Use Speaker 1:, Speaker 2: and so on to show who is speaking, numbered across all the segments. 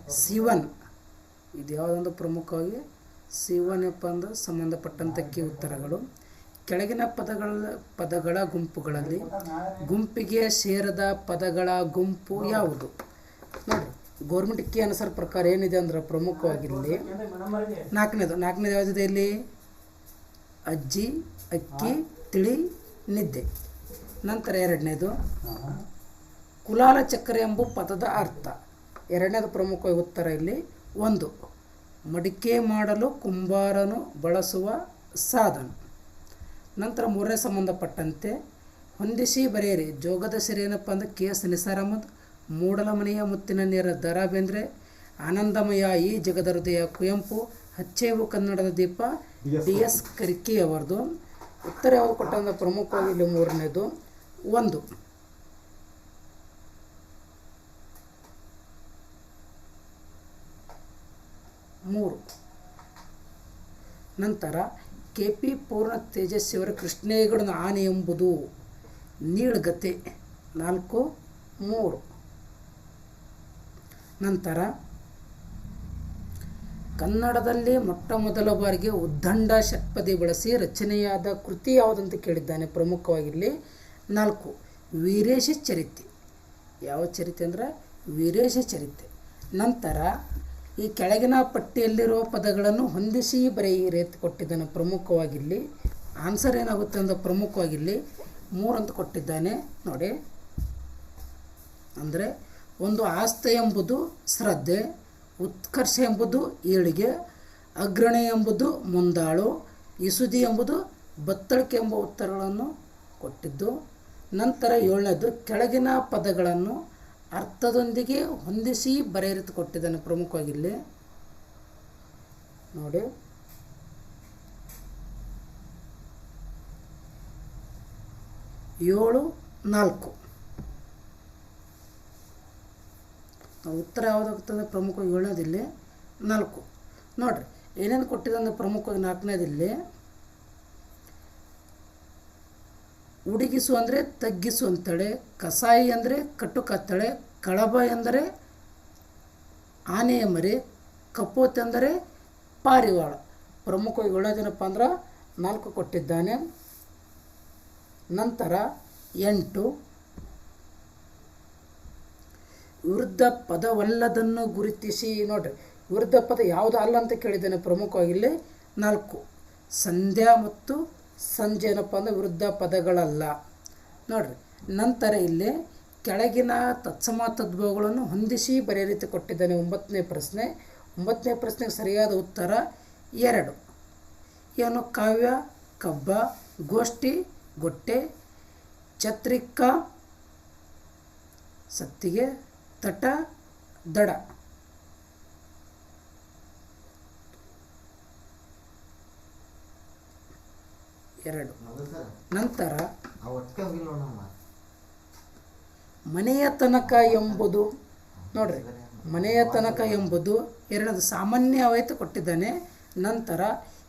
Speaker 1: C1 ಇದು ಯಾವುದೊಂದು ಪ್ರಮುಖವಾಗಿ C1 ಏನಪ್ಪ ಅಂದ್ರೆ ಸಂಬಂಧಪಟ್ಟಂಥ ಕೀ ಉತ್ತರಗಳು. ಕೆಳಗಿನ ಪದಗಳ ಗುಂಪುಗಳಲ್ಲಿ ಗುಂಪಿಗೆ ಸೇರದ ಪದಗಳ ಗುಂಪು ಯಾವುದು? ನೋಡಿ, ಗೌರ್ಮೆಂಟ್ ಕೀ ಅನುಸಾರ ಪ್ರಕಾರ ಏನಿದೆ ಅಂದ್ರೆ ಪ್ರಮುಖವಾಗಿರಲಿ ನಾಲ್ಕನೇದು ಯಾವುದಿದೆ ಇಲ್ಲಿ? ಅಜ್ಜಿ, ಅಕ್ಕಿ, ತಿಳಿ, ನಿದ್ದೆ. ನಂತರ ಎರಡನೇದು ಕುಲಾಲ ಚಕ್ರ ಎಂಬ ಪದದ ಅರ್ಥ. ಎರಡನೇದು ಪ್ರಮುಖ ಉತ್ತರ ಇಲ್ಲಿ 1 ಮಡಿಕೆ ಮಾಡಲು ಕುಂಬಾರನು ಬಳಸುವ ಸಾಧನ. ನಂತರ ಮೂರನೇ ಸಂಬಂಧಪಟ್ಟಂತೆ ಹೊಂದಿಸಿ ಬರೆಯಿರಿ. ಜೋಗದ ಸಿರಿ ಏನಪ್ಪ ಅಂದರೆ KS ನಿಸಾರ್ ಅಹಮದ್, ಮೂಡಲ ಮನೆಯ ಮುತ್ತಿನ ನೀರ ದ.ರಾ ಬೇಂದ್ರೆ, ಆನಂದಮಯ ಈ ಜಗದ ಹೃದಯ ಕುವೆಂಪು, ಹಚ್ಚೇವು ಕನ್ನಡದ ದೀಪ DS ಕರ್ಕಿ ಅವರದು. ಉತ್ತರ ಯಾವುದು ಕೊಟ್ಟಂದ್ರೆ ಪ್ರಮುಖವಾಗಿ ಇಲ್ಲಿ ಮೂರನೇದು 1. ನಂತರ KP ಪೂರ್ಣ ತೇಜಸ್ವಿಯವರ ಕೃಷ್ಣೇಗೌಡನ ಆನೆ ಎಂಬುದು ನೀಳ್ಗತೆ 4-3. ನಂತರ ಕನ್ನಡದಲ್ಲಿ ಮೊಟ್ಟ ಮೊದಲ ಬಾರಿಗೆ ಉದ್ದಂಡ ಷಟ್ಪದಿ ಬಳಸಿ ರಚನೆಯಾದ ಕೃತಿ ಯಾವುದಂತ ಕೇಳಿದ್ದಾನೆ. ಪ್ರಮುಖವಾಗಿರಲಿ 4 ವೀರೇಶ ಚರಿತೆ. ಯಾವ ಚರಿತೆ ಅಂದರೆ ವೀರೇಶ ಚರಿತೆ. ನಂತರ ಈ ಕೆಳಗಿನ ಪಟ್ಟಿಯಲ್ಲಿರುವ ಪದಗಳನ್ನು ಹೊಂದಿಸಿ ಬರೆಯಿರಿ ಅಂತ ಕೊಟ್ಟಿದ್ದಾನೆ. ಪ್ರಮುಖವಾಗಿರಲಿ ಆನ್ಸರ್ ಏನಾಗುತ್ತೆ ಅಂದರೆ ಪ್ರಮುಖವಾಗಿರಲಿ 3 ಅಂತ ಕೊಟ್ಟಿದ್ದಾನೆ ನೋಡಿ. ಅಂದರೆ 1 ಆಸ್ತೆ ಎಂಬುದು ಶ್ರದ್ಧೆ, ಉತ್ಕರ್ಷ ಎಂಬುದು ಏಳಿಗೆ, ಅಗ್ರಣೆ ಎಂಬುದು ಮುಂದಾಳು, ಇಸುದಿ ಎಂಬುದು ಬತ್ತಳಿಕೆ ಎಂಬ ಉತ್ತರಗಳನ್ನು ಕೊಟ್ಟಿದ್ದು. ನಂತರ 7ನೇದು ಕೆಳಗಿನ ಪದಗಳನ್ನು ಅರ್ಥದೊಂದಿಗೆ ಹೊಂದಿಸಿ ಬರೆಯಿರಿ ಕೊಟ್ಟಿದ್ದಾನೆ. ಪ್ರಮುಖವಾಗಿರಲಿ ನೋಡಿ. 7-4 ಉತ್ತರ ಯಾವುದಾಗ್ತದೆ? ಪ್ರಮುಖ 7ನೇದಿಲ್ಲಿ 4 ನೋಡಿರಿ ಏನೇನು ಕೊಟ್ಟಿದೆ ಪ್ರಮುಖವಾಗಿ 4ನೇದಿಲ್ಲಿ ಉಡುಗಿಸು ಅಂದರೆ ತಗ್ಗಿಸು ಅಂತೇಳಿ, ಕಸಾಯಿ ಅಂದರೆ ಕಟ್ಟು ಕತ್ತಳೆ, ಕಳಬ ಎಂದರೆ ಆನೆಯ ಮರಿ, ಕಪೋತ್ ಎಂದರೆ ಪಾರಿವಾಳ. ಪ್ರಮುಖವಾಗಿ 7ನೇದೇನಪ್ಪ ಅಂದ್ರೆ 4 ಕೊಟ್ಟಿದ್ದಾನೆ. ನಂತರ 8 ವಿರುದ್ಧ ಪದವಲ್ಲದನ್ನು ಗುರುತಿಸಿ. ನೋಡಿರಿ ವಿರುದ್ಧ ಪದ ಯಾವುದು ಅಲ್ಲ ಅಂತ ಕೇಳಿದ್ದೇನೆ. ಪ್ರಮುಖವಾಗಿಲ್ಲಿ 4 ಸಂಧ್ಯಾ ಮತ್ತು ಸಂಜೆ ಏನಪ್ಪ ಅಂದರೆ ವಿರುದ್ಧ ಪದಗಳಲ್ಲ ನೋಡಿರಿ. ನಂತರ ಇಲ್ಲಿ ಕೆಳಗಿನ ತತ್ಸಮ ತದ್ಭವಗಳನ್ನು ಹೊಂದಿಸಿ ಬರೆಯ ರೀತಿ ಕೊಟ್ಟಿದ್ದಾನೆ. 9ನೇ ಪ್ರಶ್ನೆ. 9ನೇ ಪ್ರಶ್ನೆಗೆ ಸರಿಯಾದ ಉತ್ತರ 2 ಏನು? ಕಾವ್ಯ ಕಬ್ಬ, ಗೋಷ್ಠಿ ಗೊಟ್ಟೆ, ಛತ್ರಿಕ ಸತ್ತಿಗೆ, ತಟ ದಡ. ನಂತರ ಮನೆಯ ತನಕ ಎಂಬುದು ನೋಡ್ರಿ, ಮನೆಯ ತನಕ ಎಂಬುದು 2ನೇದು ಸಾಮಾನ್ಯ ಅವೈತು ಕೊಟ್ಟಿದ್ದಾನೆ. ನಂತರ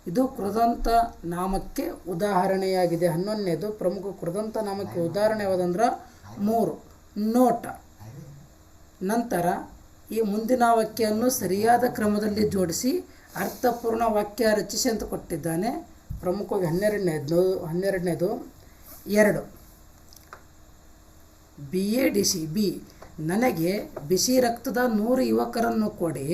Speaker 1: ಇದು ಕೃದಂತ ನಾಮಕ್ಕೆ ಉದಾಹರಣೆಯಾಗಿದೆ. 11ನೇದು ಪ್ರಮುಖ ಕೃದಂತ ನಾಮಕ್ಕೆ ಉದಾಹರಣೆ ಯಾವುದಂದ್ರೆ 3 ನೋಟ. ನಂತರ ಈ ಮುಂದಿನ ವಾಕ್ಯವನ್ನು ಸರಿಯಾದ ಕ್ರಮದಲ್ಲಿ ಜೋಡಿಸಿ ಅರ್ಥಪೂರ್ಣ ವಾಕ್ಯ ರಚಿಸಿ ಅಂತ ಕೊಟ್ಟಿದ್ದಾನೆ. ಪ್ರಮುಖವಾಗಿ 12ನೇದು 2 BADC ಬಿ ನನಗೆ ಬಿಸಿ ರಕ್ತದ 100 ಯುವಕರನ್ನು ಕೊಡಿ,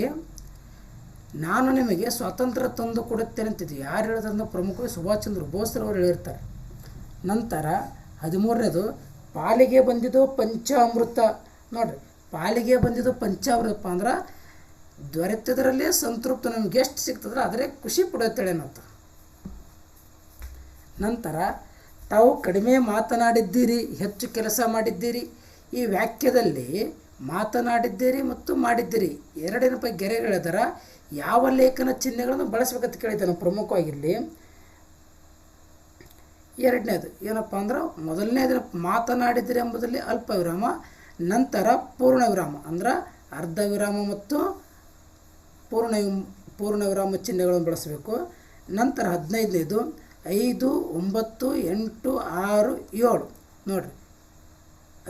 Speaker 1: ನಾನು ನಿಮಗೆ ಸ್ವಾತಂತ್ರ್ಯ ತಂದು ಕೊಡುತ್ತೇನೆ ಅಂತಿದ್ದು ಯಾರು ಹೇಳೋದ್ರಿಂದ ಪ್ರಮುಖವಾಗಿ ಸುಭಾಷ್ ಚಂದ್ರ ಬೋಸ್ರವರು ಹೇಳಿರ್ತಾರೆ. ನಂತರ 13ನೇದು ಪಾಲಿಗೆ ಬಂದಿದ್ದು ಪಂಚಾಮೃತ. ನೋಡಿರಿ ಪಾಲಿಗೆ ಬಂದಿದ್ದು ಪಂಚಾಮೃತಪ್ಪ ಅಂದ್ರೆ ದೊರೆತದರಲ್ಲೇ ಸಂತೃಪ್ತ, ನಮ್ಗೆ ಎಷ್ಟು ಸಿಗ್ತದ್ರೆ ಅದರೇ ಖುಷಿ ಪಡುತ್ತೇಳೇನಂತ. ನಂತರ ತಾವು ಕಡಿಮೆ ಮಾತನಾಡಿದ್ದೀರಿ, ಹೆಚ್ಚು ಕೆಲಸ ಮಾಡಿದ್ದೀರಿ. ಈ ವಾಕ್ಯದಲ್ಲಿ ಮಾತನಾಡಿದ್ದೀರಿ ಮತ್ತು ಮಾಡಿದ್ದೀರಿ ಎರಡೇನಪ್ಪ ಗೆರೆಗಳಿದರ ಯಾವ ಲೇಖನ ಚಿಹ್ನೆಗಳನ್ನು ಬಳಸಬೇಕಂತ ಕೇಳಿದ್ದಾನೆ. ಪ್ರಮುಖವಾಗಿರಲಿ 2ನೇದು ಏನಪ್ಪ ಅಂದ್ರೆ ಮೊದಲನೇದು ಮಾತನಾಡಿದ್ದೀರಿ ಎಂಬುದರಲ್ಲಿ ಅಲ್ಪ ವಿರಾಮ, ನಂತರ ಪೂರ್ಣ ವಿರಾಮ ಅಂದ್ರೆ ಅರ್ಧ ವಿರಾಮ ಮತ್ತು ಪೂರ್ಣ ವಿರಾಮ ಚಿಹ್ನೆಗಳನ್ನು ಬಳಸಬೇಕು. ನಂತರ 15ನೇದು 5, 9, 8, 6, 7 ನೋಡಿರಿ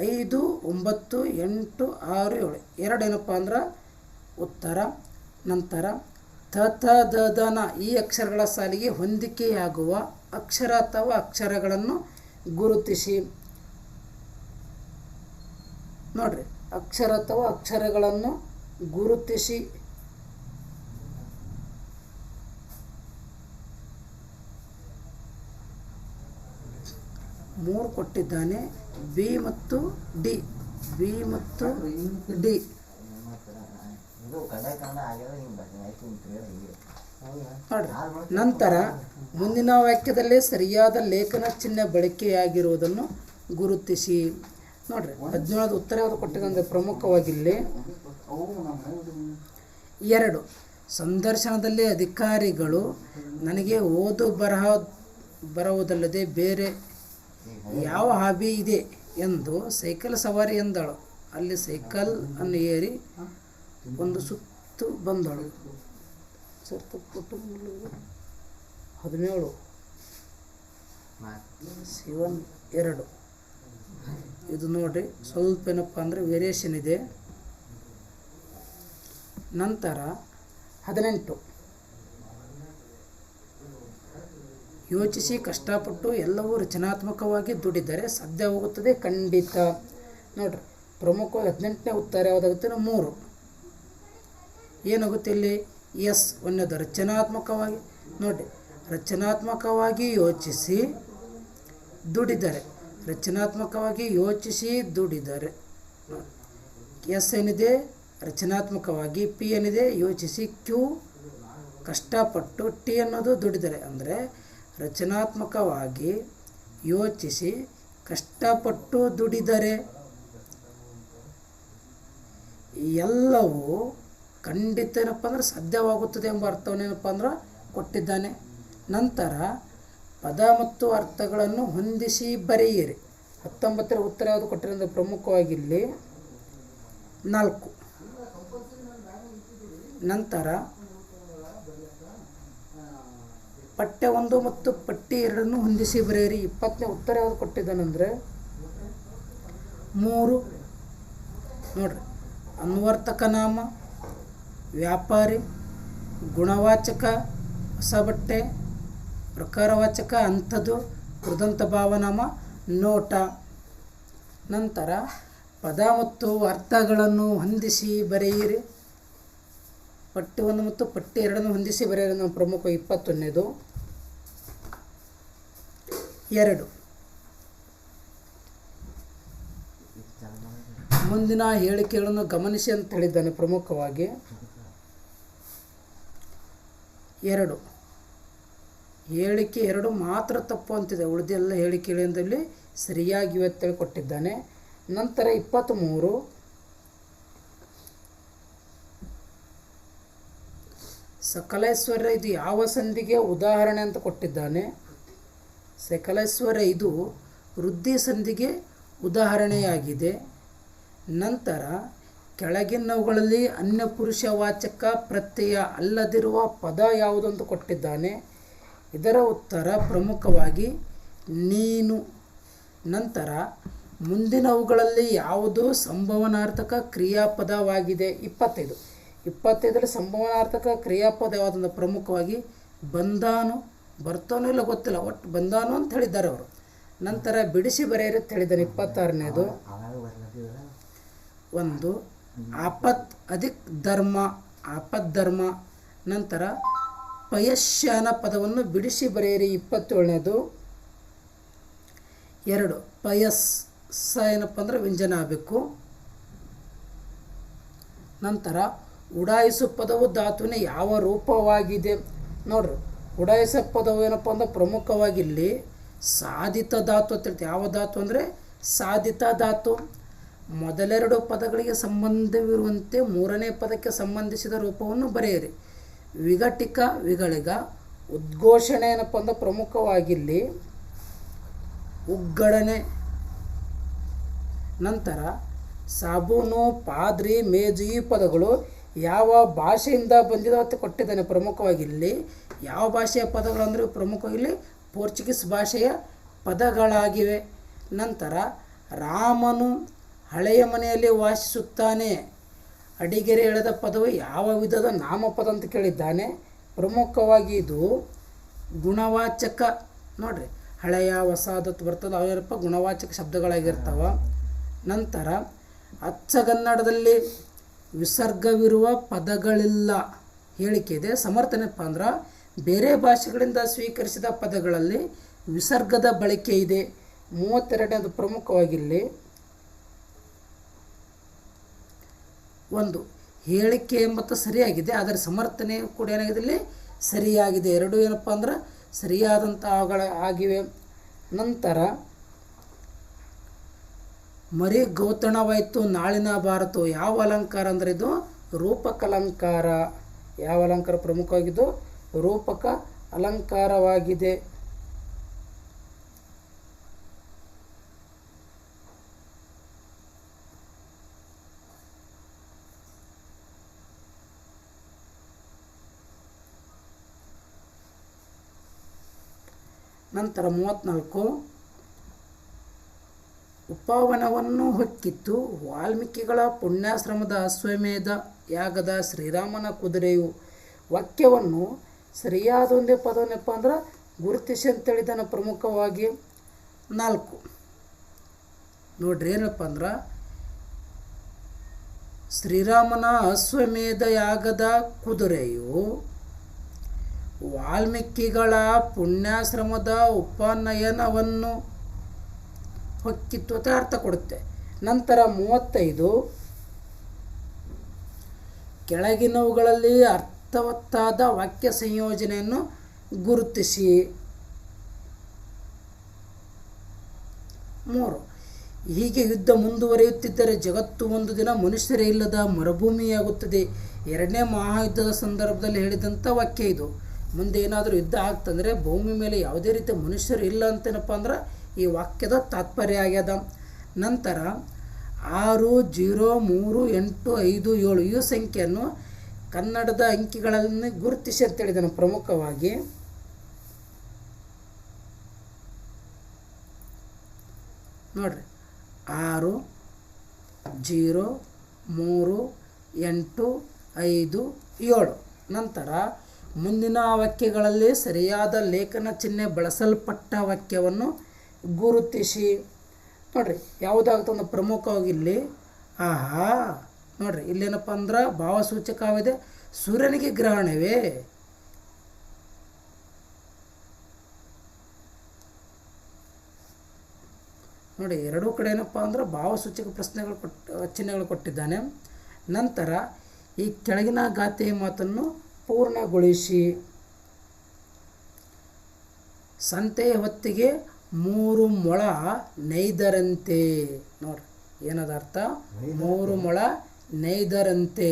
Speaker 1: 5, 9, 8, 6, 7 2 ಏನಪ್ಪ ಅಂದ್ರೆ ಉತ್ತರ. ನಂತರ ತ ಥ ದ ದ ನ ಈ ಅಕ್ಷರಗಳ ಸಾಲಿಗೆ ಹೊಂದಿಕೆಯಾಗುವ ಅಕ್ಷರ ಅಥವಾ ಅಕ್ಷರಗಳನ್ನು ಗುರುತಿಸಿ. ನೋಡ್ರಿ, ಅಕ್ಷರ ಅಥವಾ ಅಕ್ಷರಗಳನ್ನು ಗುರುತಿಸಿ. ಮೂರು ಕೊಟ್ಟಿದ್ದಾನೆ, ಬಿ ಮತ್ತು ಡಿ. ಬಿ ಮತ್ತು ಡಿ. ನೋಡ್ರಿ, ನಂತರ ಮುಂದಿನ ವಾಕ್ಯದಲ್ಲಿ ಸರಿಯಾದ ಲೇಖನ ಚಿಹ್ನೆ ಬಳಕೆಯಾಗಿರುವುದನ್ನು ಗುರುತಿಸಿ. ನೋಡ್ರಿ, 17ದ ಉತ್ತರ ಯಾವುದು ಕೊಟ್ಟಿದೆ ಪ್ರಮುಖವಾಗಿ ಇಲ್ಲಿ 2. ಸಂದರ್ಶನದಲ್ಲಿ ಅಧಿಕಾರಿಗಳು ನನಗೆ ಓದು ಬರುವುದಲ್ಲದೆ ಬೇರೆ ಯಾವ ಹಾಬಿ ಇದೆ ಎಂದು ಸೈಕಲ್ ಸವಾರಿ ಎಂದಳು. ಅಲ್ಲಿ ಸೈಕಲ್ ಅನ್ನು ಏರಿ ಒಂದು ಸುತ್ತು ಬಂದಳು. 17 C1 2. ಇದು ನೋಡ್ರಿ, ಸ್ವಲ್ಪ ಏನಪ್ಪ ಅಂದರೆ ವೇರಿಯೇಷನ್ ಇದೆ. ನಂತರ 18. ಯೋಚಿಸಿ ಕಷ್ಟಪಟ್ಟು ಎಲ್ಲವೂ ರಚನಾತ್ಮಕವಾಗಿ ದುಡಿದರೆ ಸಾಧ್ಯವಾಗುತ್ತದೆ ಖಂಡಿತ. ನೋಡ್ರಿ, ಪ್ರಮುಖವಾಗಿ 18ನೇ ಉತ್ತರ ಯಾವುದಾಗುತ್ತೆ? 3. ಏನಾಗುತ್ತೆ ಇಲ್ಲಿ? ಎಸ್ ಒಂದೇದು ರಚನಾತ್ಮಕವಾಗಿ. ನೋಡಿ, ರಚನಾತ್ಮಕವಾಗಿ ಯೋಚಿಸಿ ದುಡಿದರೆ, ರಚನಾತ್ಮಕವಾಗಿ ಯೋಚಿಸಿ ದುಡಿದರೆ. ಎಸ್ ಏನಿದೆ? ರಚನಾತ್ಮಕವಾಗಿ. ಪಿ ಏನಿದೆ? ಯೋಚಿಸಿ. ಕ್ಯೂ ಕಷ್ಟಪಟ್ಟು. ಟಿ ಅನ್ನೋದು ದುಡಿದರೆ. ಅಂದರೆ ರಚನಾತ್ಮಕವಾಗಿ ಯೋಚಿಸಿ ಕಷ್ಟಪಟ್ಟು ದುಡಿದರೆ ಎಲ್ಲವೂ ಖಂಡಿತ ಏನಪ್ಪ ಅಂದ್ರೆ ಸಾಧ್ಯವಾಗುತ್ತದೆ ಎಂಬ ಅರ್ಥವನ್ನೇನಪ್ಪ ಅಂದ್ರೆ ಕೊಟ್ಟಿದ್ದಾನೆ. ನಂತರ ಪದ ಮತ್ತು ಅರ್ಥಗಳನ್ನು ಹೊಂದಿಸಿ ಬರೆಯಿರಿ. 19ರ ಉತ್ತರ ಯಾವುದು ಕೊಟ್ಟಿರೋದು ಪ್ರಮುಖವಾಗಿ ಇಲ್ಲಿ 4. ನಂತರ ಪಠ್ಯ 1 ಮತ್ತು ಪಟ್ಟಿ 2 ಹೊಂದಿಸಿ ಬರೆಯಿರಿ. 20ನೇ ಉತ್ತರ ಯಾವುದು ಕೊಟ್ಟಿದ್ದಾನೆಂದರೆ 3. ನೋಡ್ರಿ, ಅನ್ವರ್ಥಕ ನಾಮ, ವ್ಯಾಪಾರಿ, ಗುಣವಾಚಕ ಹೊಸ ಬಟ್ಟೆ, ಪ್ರಕಾರವಾಚಕ ಅಂಥದ್ದು, ಕೃದಂತ ಭಾವನಾಮ, ನೋಟ. ನಂತರ ಪದ ಮತ್ತು ಅರ್ಥಗಳನ್ನು ಹೊಂದಿಸಿ ಬರೆಯಿರಿ. ಪಟ್ಟಿ 1 ಮತ್ತು ಪಟ್ಟಿ 2 ಹೊಂದಿಸಿ ಬರೆಯಿರಿ. ನಮ್ಮ ಪ್ರಮುಖ 21ನೇದು 2. ಮುಂದಿನ ಹೇಳಿಕೆಗಳನ್ನು ಗಮನಿಸಿ ಅಂತ ಹೇಳಿದ್ದಾನೆ ಪ್ರಮುಖವಾಗಿ. 2 ಹೇಳಿಕೆ 2 ಮಾತ್ರ ತಪ್ಪು ಅಂತಿದೆ, ಉಳಿದೆಲ್ಲ ಹೇಳಿಕೆಗಳಿಂದಲ್ಲಿ ಸರಿಯಾಗಿವೆ ಅಂತೇಳಿ ಕೊಟ್ಟಿದ್ದಾನೆ. ನಂತರ 23 ಸಕಲೇಶ್ವರ ಇದು ಯಾವ ಸಂಧಿಗೆ ಉದಾಹರಣೆ ಅಂತ ಕೊಟ್ಟಿದ್ದಾನೆ. ಸಕಲೇಶ್ವರ ಇದು ವೃದ್ಧಿ ಸಂಧಿಗೆ ಉದಾಹರಣೆಯಾಗಿದೆ. ನಂತರ ಕೆಳಗಿನವುಗಳಲ್ಲಿ ಅನ್ಯ ಪುರುಷವಾಚಕ ಪ್ರತ್ಯಯ ಅಲ್ಲದಿರುವ ಪದ ಯಾವುದು ಅಂತ ಕೊಟ್ಟಿದ್ದಾನೆ. ಇದರ ಉತ್ತರ ಪ್ರಮುಖವಾಗಿ ನೀನು. ನಂತರ ಮುಂದಿನವುಗಳಲ್ಲಿ ಯಾವುದು ಸಂಭವನಾರ್ಥಕ ಕ್ರಿಯಾಪದವಾಗಿದೆ? 25ರಲ್ಲಿ ಸಂಭವನಾರ್ಥಕ ಕ್ರಿಯಾಪದ ಯಾವುದಂದ್ರೆ ಪ್ರಮುಖವಾಗಿ ಬಂದಾನು. ಬರ್ತಾನೋ ಇಲ್ಲ ಗೊತ್ತಿಲ್ಲ, ಒಟ್ಟು ಬಂದಾನು ಅಂತ ಹೇಳಿದ್ದಾರೆ ಅವರು. ನಂತರ ಬಿಡಿಸಿ ಬರೆಯಿರಿ ಅಂತ ಹೇಳಿದ್ದಾನೆ 26ನೇದು 1 ಆಪತ್ ಅಧಿಕ್ ಧರ್ಮ, ಆಪತ್ ಧರ್ಮ. ನಂತರ ಪಯಶ್ಯಾನ ಪದವನ್ನು ಬಿಡಿಸಿ ಬರೆಯಿರಿ 27ನೇದು 2 ಪಯಸ್ ಸ ಏನಪ್ಪ ಅಂದ್ರೆ ವ್ಯಂಜನ ಆಗಬೇಕು. ನಂತರ ಉಡಾಯಿಸು ಪದವು ಧಾತುವಿನ ಯಾವ ರೂಪವಾಗಿದೆ? ನೋಡ್ರಿ, ಉಡಾಯಿಸ ಪದವು ಏನಪ್ಪ ಅಂದ್ರೆ ಪ್ರಮುಖವಾಗಿ ಇಲ್ಲಿ ಸಾಧಿತ ಧಾತು ಅಂತ ಹೇಳ್ತೀವಿ. ಯಾವ ಧಾತು ಅಂದರೆ ಸಾಧಿತ ಧಾತು. ಮೊದಲೆರಡು ಪದಗಳಿಗೆ ಸಂಬಂಧವಿರುವಂತೆ ಮೂರನೇ ಪದಕ್ಕೆ ಸಂಬಂಧಿಸಿದ ರೂಪವನ್ನು ಬರೆಯಿರಿ. ವಿಘಟಿಕ, ವಿಗಳಿಗ. ಉದ್ಘೋಷಣೆ ಏನಪ್ಪ ಅಂದ್ರೆ ಪ್ರಮುಖವಾಗಿಲ್ಲಿ ಉಗ್ಗಡನೆ. ನಂತರ ಸಾಬೂನು, ಪಾದ್ರಿ, ಮೇಜು ಈ ಪದಗಳು ಯಾವ ಭಾಷೆಯಿಂದ ಬಂದಿದೆ ಅಂತ ಕೊಟ್ಟಿದ್ದಾನೆ ಪ್ರಮುಖವಾಗಿ ಇಲ್ಲಿ. ಯಾವ ಭಾಷೆಯ ಪದಗಳು ಅಂದರೆ ಪ್ರಮುಖವಾಗಿ ಇಲ್ಲಿ ಪೋರ್ಚುಗೀಸ್ ಭಾಷೆಯ ಪದಗಳಾಗಿವೆ. ನಂತರ ರಾಮನು ಹಳೆಯ ಮನೆಯಲ್ಲಿ ವಾಸಿಸುತ್ತಾನೆ. ಅಡಿಗೆರೆ ಎಳೆದ ಪದವು ಯಾವ ವಿಧದ ನಾಮಪದ ಅಂತ ಕೇಳಿದ್ದಾನೆ. ಪ್ರಮುಖವಾಗಿ ಇದು ಗುಣವಾಚಕ. ನೋಡ್ರಿ, ಹಳೆಯ ಹೊಸದತ್ತು ಬರ್ತದೆ, ಅವೇನಪ್ಪ ಗುಣವಾಚಕ ಶಬ್ದಗಳಾಗಿರ್ತಾವ. ನಂತರ ಅಚ್ಚಗನ್ನಡದಲ್ಲಿ ವಿಸರ್ಗವಿರುವ ಪದಗಳಿಲ್ಲ ಹೇಳಿಕೆ ಇದೆ. ಸಮರ್ಥನೆಪ್ಪ ಅಂದ್ರೆ ಬೇರೆ ಭಾಷೆಗಳಿಂದ ಸ್ವೀಕರಿಸಿದ ಪದಗಳಲ್ಲಿ ವಿಸರ್ಗದ ಬಳಕೆ ಇದೆ. 32ನೇದು ಪ್ರಮುಖವಾಗಿಲ್ಲಿ ಒಂದು ಹೇಳಿಕೆ ಎಂಬತ್ತು ಸರಿಯಾಗಿದೆ, ಆದರೆ ಸಮರ್ಥನೆ ಕೂಡ ಏನಾಗಿದೆ ಇಲ್ಲಿ ಸರಿಯಾಗಿದೆ. ಎರಡು ಏನಪ್ಪ ಅಂದ್ರೆ ಸರಿಯಾದಂಥ ಆಗಿವೆ. ನಂತರ ಮರಿ ಗೌತಣವಾಯಿತು ನಾಳಿನ ಭಾರತ ಯಾವ ಅಲಂಕಾರ ಅಂದರೆ ಇದು ರೂಪಕ ಅಲಂಕಾರ. ಯಾವ ಅಲಂಕಾರ ಪ್ರಮುಖವಾಗಿದ್ದು ರೂಪಕ ಅಲಂಕಾರವಾಗಿದೆ. ನಂತರ 34 ಉಪವನವನ್ನು ಹೊಕ್ಕಿತ್ತು ವಾಲ್ಮೀಕಿಗಳ ಪುಣ್ಯಾಶ್ರಮದ ಅಶ್ವಮೇಧ ಯಾಗದ ಶ್ರೀರಾಮನ ಕುದುರೆಯು. ವಾಕ್ಯವನ್ನು ಸರಿಯಾದ ಒಂದೇ ಪದವನ್ನಪ್ಪ ಅಂದ್ರೆ ಗುರುತಿಸಿ ಅಂತೇಳಿದಾನೆ ಪ್ರಮುಖವಾಗಿ. 4 ನೋಡ್ರಿ ಏನಪ್ಪ ಅಂದ್ರೆ ಶ್ರೀರಾಮನ ಅಶ್ವಮೇಧ ಯಾಗದ ಕುದುರೆಯು ವಾಲ್ಮೀಕಿಗಳ ಪುಣ್ಯಾಶ್ರಮದ ಉಪನಯನವನ್ನು ಹೊಕ್ಕಿತ್ತು ಅಂತ ಅರ್ಥ ಕೊಡುತ್ತೆ. ನಂತರ 35 ಕೆಳಗಿನವುಗಳಲ್ಲಿ ಅರ್ಥವತ್ತಾದ ವಾಕ್ಯ ಸಂಯೋಜನೆಯನ್ನು ಗುರುತಿಸಿ. 3 ಹೀಗೆ ಯುದ್ಧ ಮುಂದುವರಿಯುತ್ತಿದ್ದರೆ ಜಗತ್ತು ಒಂದು ದಿನ ಮನುಷ್ಯರೇ ಇಲ್ಲದ ಮರುಭೂಮಿಯಾಗುತ್ತದೆ. 2ನೇ ಮಹಾಯುದ್ಧದ ಸಂದರ್ಭದಲ್ಲಿ ಹೇಳಿದಂಥ ವಾಕ್ಯ ಇದು. ಮುಂದೆ ಏನಾದರೂ ಯುದ್ಧ ಆಗ್ತಂದರೆ ಭೂಮಿ ಮೇಲೆ ಯಾವುದೇ ರೀತಿಯ ಮನುಷ್ಯರು ಇಲ್ಲ ಅಂತೇನಪ್ಪ ಅಂದ್ರೆ ಈ ವಾಕ್ಯದ ತಾತ್ಪರ್ಯ ಆಗ್ಯದ. ನಂತರ 6, 0, 3, 8, 5, 7 ಈ ಸಂಖ್ಯೆಯನ್ನು ಕನ್ನಡದ ಅಂಕಿಗಳನ್ನು ಗುರುತಿಸಿ ಅಂತೇಳಿದಾನೆ ಪ್ರಮುಖವಾಗಿ. ನೋಡ್ರಿ 6, 0, 3, 8, 5, 7. ನಂತರ ಮುಂದಿನ ವಾಕ್ಯಗಳಲ್ಲಿ ಸರಿಯಾದ ಲೇಖನ ಚಿಹ್ನೆ ಬಳಸಲ್ಪಟ್ಟ ವಾಕ್ಯವನ್ನು ಗುರುತಿಸಿ. ನೋಡ್ರಿ ಯಾವುದಾಗ್ತಂದ್ರೆ ಪ್ರಮುಖವಾಗಿ ಇಲ್ಲಿ ಆಹಾ ನೋಡ್ರಿ ಇಲ್ಲೇನಪ್ಪ ಅಂದ್ರೆ ಭಾವಸೂಚಕವಿದೆ. ಸೂರ್ಯನಿಗೆ ಗ್ರಹಣವೇ. ನೋಡಿ ಎರಡೂ ಕಡೆ ಏನಪ್ಪ ಅಂದ್ರೆ ಭಾವಸೂಚಕ ಪ್ರಶ್ನೆಗಳು ಚಿಹ್ನೆಗಳು ಕೊಟ್ಟಿದ್ದಾನೆ. ನಂತರ ಈ ಕೆಳಗಿನ ಗಾಥೆಯ ಮಾತನ್ನು ಪೂರ್ಣಗೊಳಿಸಿ. ಸಂತೆಯ ಹೊತ್ತಿಗೆ 3 ಮೊಳ ನೇಯ್ದರಂತೆ. ನೋಡ್ರಿ ಏನದ ಅರ್ಥ 3 ಮೊಳ ನೇಯ್ದರಂತೆ.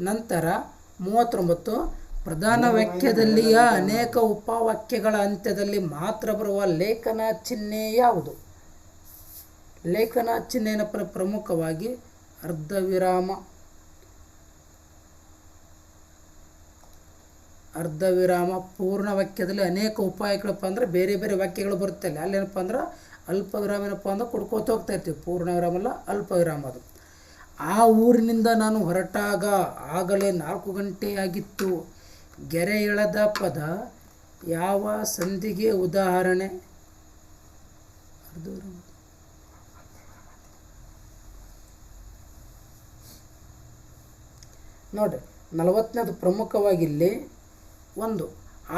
Speaker 1: ನಂತರ 39 ಪ್ರಧಾನ ವಾಕ್ಯದಲ್ಲಿಯ ಅನೇಕ ಉಪವಾಕ್ಯಗಳ ಅಂತ್ಯದಲ್ಲಿ ಮಾತ್ರ ಬರುವ ಲೇಖನ ಚಿಹ್ನೆ ಯಾವುದು? ಲೇಖನ ಚಿಹ್ನೆ ಏನಪ್ಪ ಪ್ರಮುಖವಾಗಿ ಅರ್ಧವಿರಾಮ. ಅರ್ಧವಿರಾಮ ಪೂರ್ಣ ವಾಕ್ಯದಲ್ಲಿ ಅನೇಕ ಉಪಾಯಗಳಪ್ಪ ಅಂದ್ರೆ ಬೇರೆ ಬೇರೆ ವಾಕ್ಯಗಳು ಬರುತ್ತೆ. ಅಲ್ಲೇನಪ್ಪ ಅಂದ್ರೆ ಅಲ್ಪ ವಿರಾಮ ಏನಪ್ಪ ಅಂದ್ರೆ ಕೊಡ್ಕೋತ ಹೋಗ್ತಾ ಇರ್ತೀವಿ. ಪೂರ್ಣ ವಿರಾಮ ಅಲ್ಲ, ಅಲ್ಪ ವಿರಾಮ ಅದು. ಆ ಊರಿನಿಂದ ನಾನು ಹೊರಟಾಗ ಆಗಲೇ 4 ಗಂಟೆಯಾಗಿತ್ತು. ಗೆರೆ ಎಳೆದ ಪದ ಯಾವ ಸಂಧಿಗೆ ಉದಾಹರಣೆ? ಅರ್ಧವಿರಾಮ. ನೋಡ್ರಿ 40ನೇದು ಪ್ರಮುಖವಾಗಿಲ್ಲಿ ಒಂದು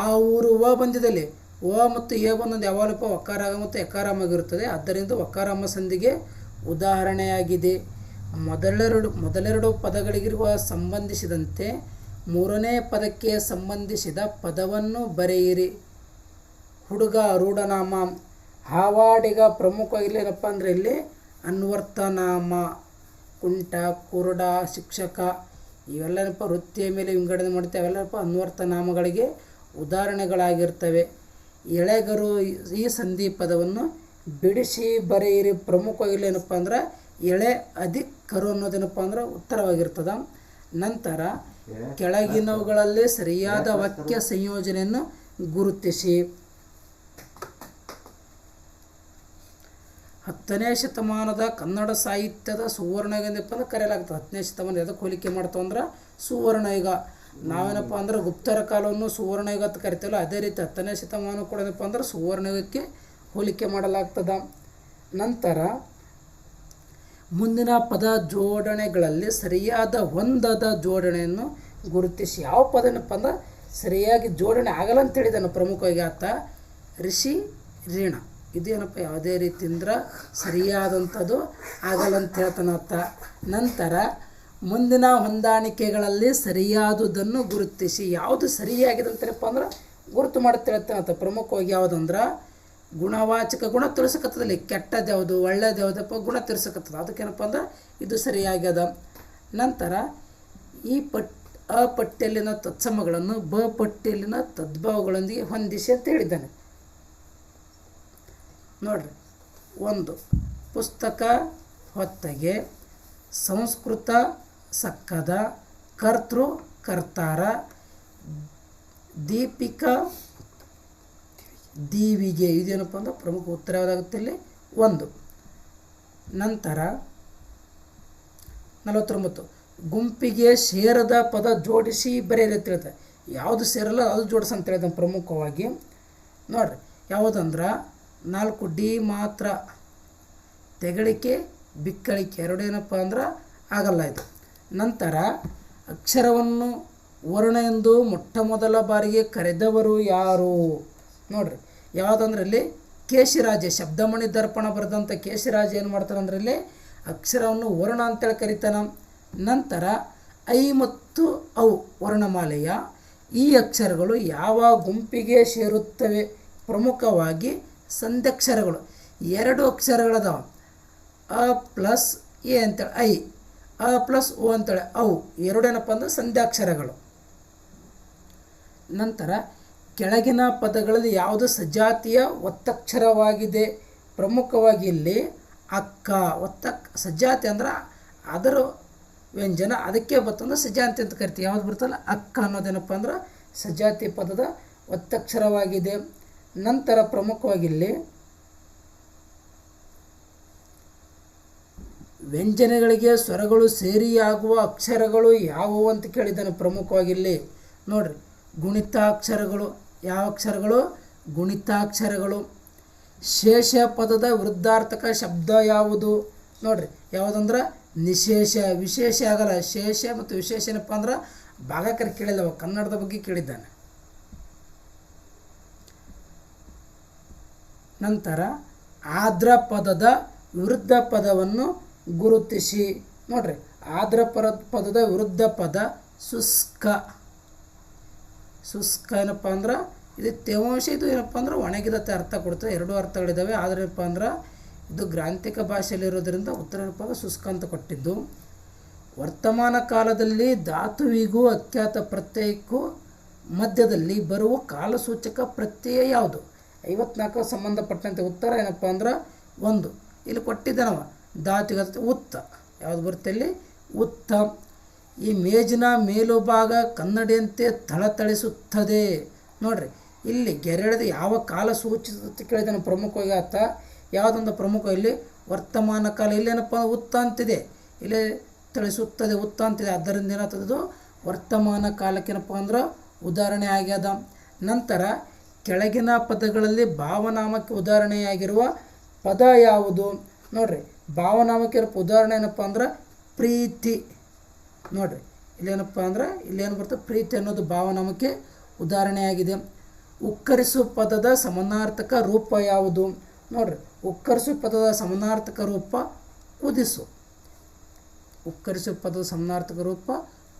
Speaker 1: ಆ ಊರು ವ ಬಂದಿದಲ್ಲಿ ವ ಮತ್ತು ಎ ಬಂದೊಂದು ಯಾವಾಗಲಪ್ಪ ವಕಾರಾಗ ಮತ್ತು ಯಕಾರಾಮಾಗಿರುತ್ತದೆ. ಆದ್ದರಿಂದ ವಕಾರಾಮ ಸಂಧಿಗೆ ಉದಾಹರಣೆಯಾಗಿದೆ. ಮೊದಲೆರಡು ಪದಗಳಿಗಿರುವ ಸಂಬಂಧಿಸಿದಂತೆ 3ನೇ ಪದಕ್ಕೆ ಸಂಬಂಧಿಸಿದ ಪದವನ್ನು ಬರೆಯಿರಿ. ಹುಡುಗ ರೂಢನಾಮ. ಹಾವಾಡಿಗ ಪ್ರಮುಖವಾಗಿ ಏನಪ್ಪ ಅಂದರೆ ಇಲ್ಲಿ ಅನ್ವರ್ಥನಾಮ. ಕುಂಟ, ಕುರುಡ, ಶಿಕ್ಷಕ ಇವೆಲ್ಲನಪ್ಪ ವೃತ್ತಿಯ ಮೇಲೆ ವಿಂಗಡಣೆ ಮಾಡ್ತೇವೆ. ಅವೆಲ್ಲಪ್ಪ ಅನ್ವರ್ಥ ನಾಮಗಳಿಗೆ ಉದಾಹರಣೆಗಳಾಗಿರ್ತವೆ. ಎಳೆಗರು ಈ ಸಂಧಿ ಪದವನ್ನು ಬಿಡಿಸಿ ಬರೆಯಿರಿ. ಪ್ರಮುಖವಾಗಿ ಏನಪ್ಪ ಅಂದ್ರೆ ಎಳೆ ಅಧಿಕ್ ಕರು ಅನ್ನೋದೇನಪ್ಪ ಅಂದ್ರೆ ಉತ್ತರವಾಗಿರ್ತದ. ನಂತರ ಕೆಳಗಿನವುಗಳಲ್ಲಿ ಸರಿಯಾದ ವಾಕ್ಯ ಸಂಯೋಜನೆಯನ್ನು ಗುರುತಿಸಿ. 10ನೇ ಶತಮಾನದ ಕನ್ನಡ ಸಾಹಿತ್ಯದ ಸುವರ್ಣಯುಗ ಅಂತ ಕರೆಯಲಾಗ್ತದೆ. 10ನೇ ಶತಮಾನ ಎದಕ್ಕೆ ಹೋಲಿಕೆ ಮಾಡ್ತಾವೆ ಅಂದ್ರೆ ಸುವರ್ಣಯುಗ. ನಾವೇನಪ್ಪ ಅಂದ್ರೆ ಗುಪ್ತರ ಕಾಲವನ್ನು ಸುವರ್ಣಯುಗ ಅಂತ ಕರಿತೀವಲ್ಲ, ಅದೇ ರೀತಿ 10ನೇ ಶತಮಾನ ಕೂಡ ಏನಪ್ಪ ಅಂದ್ರೆ ಸುವರ್ಣಯುಗಕ್ಕೆ ಹೋಲಿಕೆ ಮಾಡಲಾಗ್ತದೆ. ನಂತರ ಮುಂದಿನ ಪದ ಜೋಡಣೆಗಳಲ್ಲಿ ಸರಿಯಾದ ಹೊಂದದ ಜೋಡಣೆಯನ್ನು ಗುರುತಿಸಿ. ಯಾವ ಪದ ಏನಪ್ಪ ಅಂದ್ರೆ ಸರಿಯಾಗಿ ಜೋಡಣೆ ಆಗಲ್ಲ ಅಂತ ಹೇಳಿದಾನೆ ಪ್ರಮುಖವಾಗಿ ಆತ. ಋಷಿ ಋಣ ಇದೇನಪ್ಪ ಯಾವುದೇ ರೀತಿಯಿಂದ ಸರಿಯಾದಂಥದ್ದು ಆಗಲ್ಲ ಅಂತ ಹೇಳ್ತಾನೆ ಆತ. ನಂತರ ಮುಂದಿನ ಹೊಂದಾಣಿಕೆಗಳಲ್ಲಿ ಸರಿಯಾದುದನ್ನು ಗುರುತಿಸಿ. ಯಾವುದು ಸರಿಯಾಗಿದೆ ಅಂತೇನಪ್ಪ ಅಂದ್ರೆ ಗುರುತು ಮಾಡುತ್ತೆ ಹೇಳ್ತಾನೆ ಆತ. ಪ್ರಮುಖವಾಗಿ ಯಾವುದಂದ್ರೆ ಗುಣವಾಚಕ ಗುಣ ತಿಳಿಸಕತ್ತದಲ್ಲಿ, ಕೆಟ್ಟದ್ದು ಯಾವುದು ಒಳ್ಳೆಯದು ಯಾವುದಪ್ಪ ಗುಣ ತಿಳಿಸಕತ್ತದ, ಅದಕ್ಕೇನಪ್ಪ ಅಂದ್ರೆ ಇದು ಸರಿಯಾಗ್ಯದ. ನಂತರ ಈ ಪಟ್ಟಿಯಲ್ಲಿನ ತತ್ಸಮಗಳನ್ನು ಪಟ್ಟಿಯಲ್ಲಿನ ತದ್ಭವಗಳೊಂದಿಗೆ ಹೊಂದಿಸಿ ಅಂತ ಹೇಳಿದ್ದಾನೆ. ನೋಡ್ರಿ, 1 ಪುಸ್ತಕ ಹೊತ್ತಗೆ, ಸಂಸ್ಕೃತ ಸಕ್ಕದ, ಕರ್ತೃ ಕರ್ತಾರ, ದೀಪಿಕಾ ದೀವಿಗೆ. ಇದೇನಪ್ಪ ಅಂದ್ರೆ ಪ್ರಮುಖ ಉತ್ತರ ಯಾವುದಾಗುತ್ತೆ ಇಲ್ಲಿ 1. ನಂತರ 49 ಗುಂಪಿಗೆ ಸೇರದ ಪದ ಜೋಡಿಸಿ ಬರೆಯಲಿ ಅಂತ ಹೇಳ್ತಾರೆ. ಯಾವುದು ಸೇರಲ್ಲ ಅದು ಜೋಡಿಸ ಅಂತ ಹೇಳಿದ ಪ್ರಮುಖವಾಗಿ. ನೋಡ್ರಿ, ಯಾವುದಂದ್ರೆ 4 ಡಿ ಮಾತ್ರ, ತೆಗಳಿಕೆ ಬಿಕ್ಕಳಿಕೆ ಎರಡೇನಪ್ಪ ಅಂದ್ರೆ ಆಗಲ್ಲ ಇದು. ನಂತರ ಅಕ್ಷರವನ್ನು ವರ್ಣ ಎಂದು ಮೊಟ್ಟ ಮೊದಲ ಬಾರಿಗೆ ಕರೆದವರು ಯಾರು? ನೋಡ್ರಿ, ಯಾವುದಂದ್ರೆ ಇಲ್ಲಿ ಕೇಶಿರಾಜ ಶಬ್ದಮಣಿ ದರ್ಪಣ ಬರೆದಂಥ ಕೇಶಿರಾಜ ಏನು ಮಾಡ್ತಾನೆ ಅಂದ್ರೆ ಇಲ್ಲಿ ಅಕ್ಷರವನ್ನು ವರ್ಣ ಅಂತೇಳಿ ಕರಿತಾನೆ. ನಂತರ ಐ ಮತ್ತು ಔ ವರ್ಣಮಾಲೆಯ ಈ ಅಕ್ಷರಗಳು ಯಾವ ಗುಂಪಿಗೆ ಸೇರುತ್ತವೆ? ಪ್ರಮುಖವಾಗಿ ಸಂಧ್ಯಕ್ಷರಗಳು. 2 ಅಕ್ಷರಗಳದಾವ, ಅ ಪ್ಲಸ್ ಎ ಅಂತೇಳಿ ಐ, ಅ ಪ್ಲಸ್ ಓ ಅಂತೇಳಿ ಔ, ಎರಡೇನಪ್ಪ ಅಂದ್ರೆ ಸಂಧ್ಯಾಕ್ಷರಗಳು. ನಂತರ ಕೆಳಗಿನ ಪದಗಳಲ್ಲಿ ಯಾವುದು ಸಜಾತಿಯ ಒತ್ತಕ್ಷರವಾಗಿದೆ? ಪ್ರಮುಖವಾಗಿ ಇಲ್ಲಿ ಅಕ್ಕ. ಸಜಾತಿ ಅಂದ್ರೆ ಅದರ ವ್ಯಂಜನ ಅದಕ್ಕೆ ಬರ್ತಂದ್ರೆ ಸಜಾತಿ ಅಂತ ಕರಿತೀವಿ. ಯಾವ್ದು ಬರ್ತಲ್ಲ ಅಕ್ಕ ಅನ್ನೋದೇನಪ್ಪ ಅಂದ್ರೆ ಸಜಾತಿ ಪದದ ಒತ್ತಕ್ಷರವಾಗಿದೆ. ನಂತರ ಪ್ರಮುಖವಾಗಿ ಇಲ್ಲಿ ವ್ಯಂಜನೆಗಳಿಗೆ ಸ್ವರಗಳು ಸೇರಿಯಾಗುವ ಅಕ್ಷರಗಳು ಯಾವುವು ಅಂತ ಕೇಳಿದ್ದಾನೆ ಪ್ರಮುಖವಾಗಿ ಇಲ್ಲಿ. ನೋಡ್ರಿ, ಗುಣಿತಾಕ್ಷರಗಳು. ಯಾವ ಅಕ್ಷರಗಳು? ಗುಣಿತಾಕ್ಷರಗಳು. ಶೇಷ ಪದದ ವಿರುದ್ಧಾರ್ಥಕ ಶಬ್ದ ಯಾವುದು? ನೋಡ್ರಿ, ಯಾವುದಂದ್ರೆ ನಿಶೇಷ. ವಿಶೇಷ ಆಗಲ್ಲ. ಶೇಷ ಮತ್ತು ವಿಶೇಷ ಏನಪ್ಪ ಅಂದ್ರೆ ಭಾಗಕರ ಕೇಳಿಲ್ಲವ, ಕನ್ನಡದ ಬಗ್ಗೆ ಕೇಳಿದ್ದಾನೆ. ನಂತರ ಆದ್ರ ಪದದ ವಿರುದ್ಧ ಪದವನ್ನು ಗುರುತಿಸಿ. ನೋಡ್ರಿ, ಆದ್ರ ಪದದ ವಿರುದ್ಧ ಪದ ಶುಷ್ಕ. ಶುಷ್ಕ ಏನಪ್ಪ ಅಂದ್ರೆ ಇದು ತೇವಾಂಶ, ಇದು ಏನಪ್ಪ ಅಂದ್ರೆ ಒಣಗಿದತ್ತೆ ಅರ್ಥ ಕೊಡ್ತದೆ. 2 ಅರ್ಥಗಳಿದ್ದಾವೆ. ಆದರೆ ಏನಪ್ಪ ಅಂದ್ರೆ ಇದು ಗ್ರಾಂಥಿಕ ಭಾಷೆಯಲ್ಲಿರೋದ್ರಿಂದ ಉತ್ತರ ಏನಪ್ಪ ಅಂದ್ರೆ ಶುಷ್ಕ ಅಂತ ಕೊಟ್ಟಿದ್ದು. ವರ್ತಮಾನ ಕಾಲದಲ್ಲಿ ಧಾತುವಿಗೂ ಅಖ್ಯಾತ ಪ್ರತ್ಯಯಕ್ಕೂ ಮಧ್ಯದಲ್ಲಿ ಬರುವ ಕಾಲಸೂಚಕ ಪ್ರತ್ಯಯ ಯಾವುದು? 54 ಸಂಬಂಧಪಟ್ಟಂತೆ ಉತ್ತರ ಏನಪ್ಪ ಅಂದ್ರೆ 1. ಇಲ್ಲಿ ಕೊಟ್ಟಿದ್ದಾನವ ಧಾತುವಿಗೆ ಉತ್ತ. ಯಾವುದು ಬರುತ್ತೆ ಇಲ್ಲಿ? ಉತ್ತ. ಈ ಮೇಜಿನ ಮೇಲುಭಾಗ ಕನ್ನಡಿಯಂತೆ ಥಳಥಳಿಸುತ್ತದೆ. ನೋಡ್ರಿ, ಇಲ್ಲಿ ಗೆರೆಳೆದ ಯಾವ ಕಾಲ ಸೂಚಿಸುತ್ತೆ ಕೇಳಿದಾನೆ ಪ್ರಮುಖವಾಗಿ ಆತ. ಯಾವುದೊಂದು ಪ್ರಮುಖ ಇಲ್ಲಿ ವರ್ತಮಾನ ಕಾಲ. ಇಲ್ಲೇನಪ್ಪ ಉತ್ತ ಅಂತಿದೆ, ಇಲ್ಲಿ ಥಳಿಸುತ್ತದೆ ಉತ್ತ ಅಂತಿದೆ. ಆದ್ದರಿಂದ ಏನಾಗ್ತದೆ ವರ್ತಮಾನ ಕಾಲಕ್ಕೇನಪ್ಪ ಅಂದ್ರೆ ಉದಾಹರಣೆ ಆಗ್ಯದ. ನಂತರ ಕೆಳಗಿನ ಪದಗಳಲ್ಲಿ ಭಾವನಾಮಕ್ಕೆ ಉದಾಹರಣೆಯಾಗಿರುವ ಪದ ಯಾವುದು? ನೋಡ್ರಿ, ಭಾವನಾಮಕ್ಕೆ ಉದಾಹರಣೆ ಏನಪ್ಪ ಅಂದ್ರೆ ಪ್ರೀತಿ. ನೋಡ್ರಿ, ಇಲ್ಲೇನಪ್ಪ ಅಂದ್ರೆ ಇಲ್ಲೇನು ಬರ್ತದೆ? ಪ್ರೀತಿ ಅನ್ನೋದು ಭಾವನಾಮಕ್ಕೆ ಉದಾಹರಣೆಯಾಗಿದೆ. ಉಕ್ಕರಿಸು ಪದದ ಸಮಾನಾರ್ಥಕ ರೂಪ ಯಾವುದು? ನೋಡ್ರಿ, ಉಕ್ಕರಿಸು ಪದದ ಸಮಾನಾರ್ಥಕ ರೂಪ ಕುದಿಸು. ಉಕ್ಕರಿಸು ಪದದ ಸಮಾನಾರ್ಥಕ ರೂಪ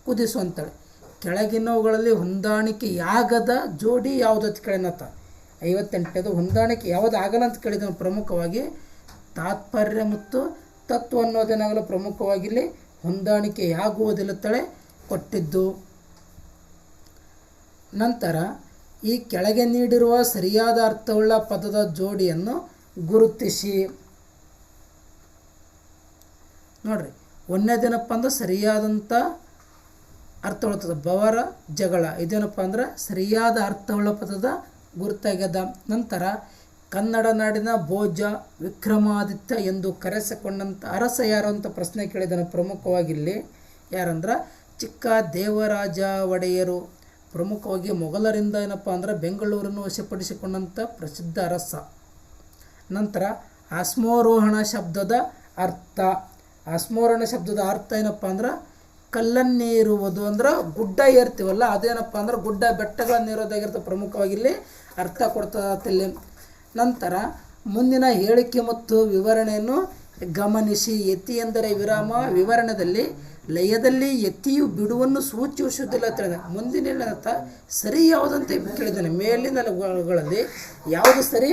Speaker 1: ಕುದಿಸು ಅಂತೇಳಿ. ಕೆಳಗಿನವುಗಳಲ್ಲಿ ಹೊಂದಾಣಿಕೆಯಾಗದ ಜೋಡಿ ಯಾವುದು ಅಂತ ಕೇಳಿನತ್ತ. 58 ಹೊಂದಾಣಿಕೆ ಯಾವುದು ಆಗಲ್ಲ ಅಂತ ಕೇಳಿದ ಪ್ರಮುಖವಾಗಿ ತಾತ್ಪರ್ಯ ಮತ್ತು ತತ್ವ ಅನ್ನೋದೇನಾಗಲ್ಲ ಪ್ರಮುಖವಾಗಿ ಇಲ್ಲಿ ಹೊಂದಾಣಿಕೆಯಾಗುವುದಿಲ್ಲ ತಳೆ ಕೊಟ್ಟಿದ್ದು. ನಂತರ ಈ ಕೆಳಗೆ ನೀಡಿರುವ ಸರಿಯಾದ ಅರ್ಥವುಳ್ಳ ಪದದ ಜೋಡಿಯನ್ನು ಗುರುತಿಸಿ. ನೋಡ್ರಿ, ಒಂದನೇದೇನಪ್ಪ ಅಂದ್ರೆ ಸರಿಯಾದಂಥ ಅರ್ಥವುಳ್ಳ ಬವರ ಜಗಳ. ಇದೇನಪ್ಪ ಅಂದ್ರೆ ಸರಿಯಾದ ಅರ್ಥವುಳ್ಳ ಪದದ ಗುರುತಾಗ್ಯದ. ನಂತರ ಕನ್ನಡ ನಾಡಿನ ಭೋಜ ವಿಕ್ರಮಾದಿತ್ಯ ಎಂದು ಕರೆಸಿಕೊಂಡಂಥ ಅರಸ ಯಾರು ಅಂತ ಪ್ರಶ್ನೆ ಕೇಳಿದ್ದಾನೆ. ಪ್ರಮುಖವಾಗಿ ಇಲ್ಲಿ ಯಾರಂದ್ರೆ ಚಿಕ್ಕ ದೇವರಾಜ ಒಡೆಯರು. ಪ್ರಮುಖವಾಗಿ ಮೊಘಲರಿಂದ ಏನಪ್ಪ ಅಂದ್ರೆ ಬೆಂಗಳೂರನ್ನು ವಶಪಡಿಸಿಕೊಂಡಂಥ ಪ್ರಸಿದ್ಧ ಅರಸ. ನಂತರ ಅಶ್ಮಾರೋಹಣ ಶಬ್ದದ ಅರ್ಥ. ಅಶ್ಮಾರೋಹಣ ಶಬ್ದದ ಅರ್ಥ ಏನಪ್ಪ ಅಂದ್ರೆ ಕಲ್ಲನ್ನೇರುವುದು ಅಂದ್ರೆ ಗುಡ್ಡ ಏರ್ತೀವಲ್ಲ ಅದೇನಪ್ಪ ಅಂದ್ರೆ ಗುಡ್ಡ ಬೆಟ್ಟಗಳನ್ನು ಏರೋದಾಗಿರ್ತದೆ. ಪ್ರಮುಖವಾಗಿ ಇಲ್ಲಿ ಅರ್ಥ ಕೊಡ್ತದಲ್ಲಿ. ನಂತರ ಮುಂದಿನ ಹೇಳಿಕೆ ಮತ್ತು ವಿವರಣೆಯನ್ನು ಗಮನಿಸಿ. ಯತಿ ಎಂದರೆ ವಿರಾಮ. ವಿವರಣೆಯಲ್ಲಿ ಲಯದಲ್ಲಿ ಯತಿಯು ಬಿಡುವನ್ನು ಸೂಚಿಸುವುದಿಲ್ಲ ಅಂತ ಹೇಳಿದ. ಮುಂದಿನ ಸರಿ ಯಾವುದಂತ ಕೇಳಿದ್ದಾನೆ. ಮೇಲಿನ ಗಳಲ್ಲಿ ಯಾವುದು ಸರಿ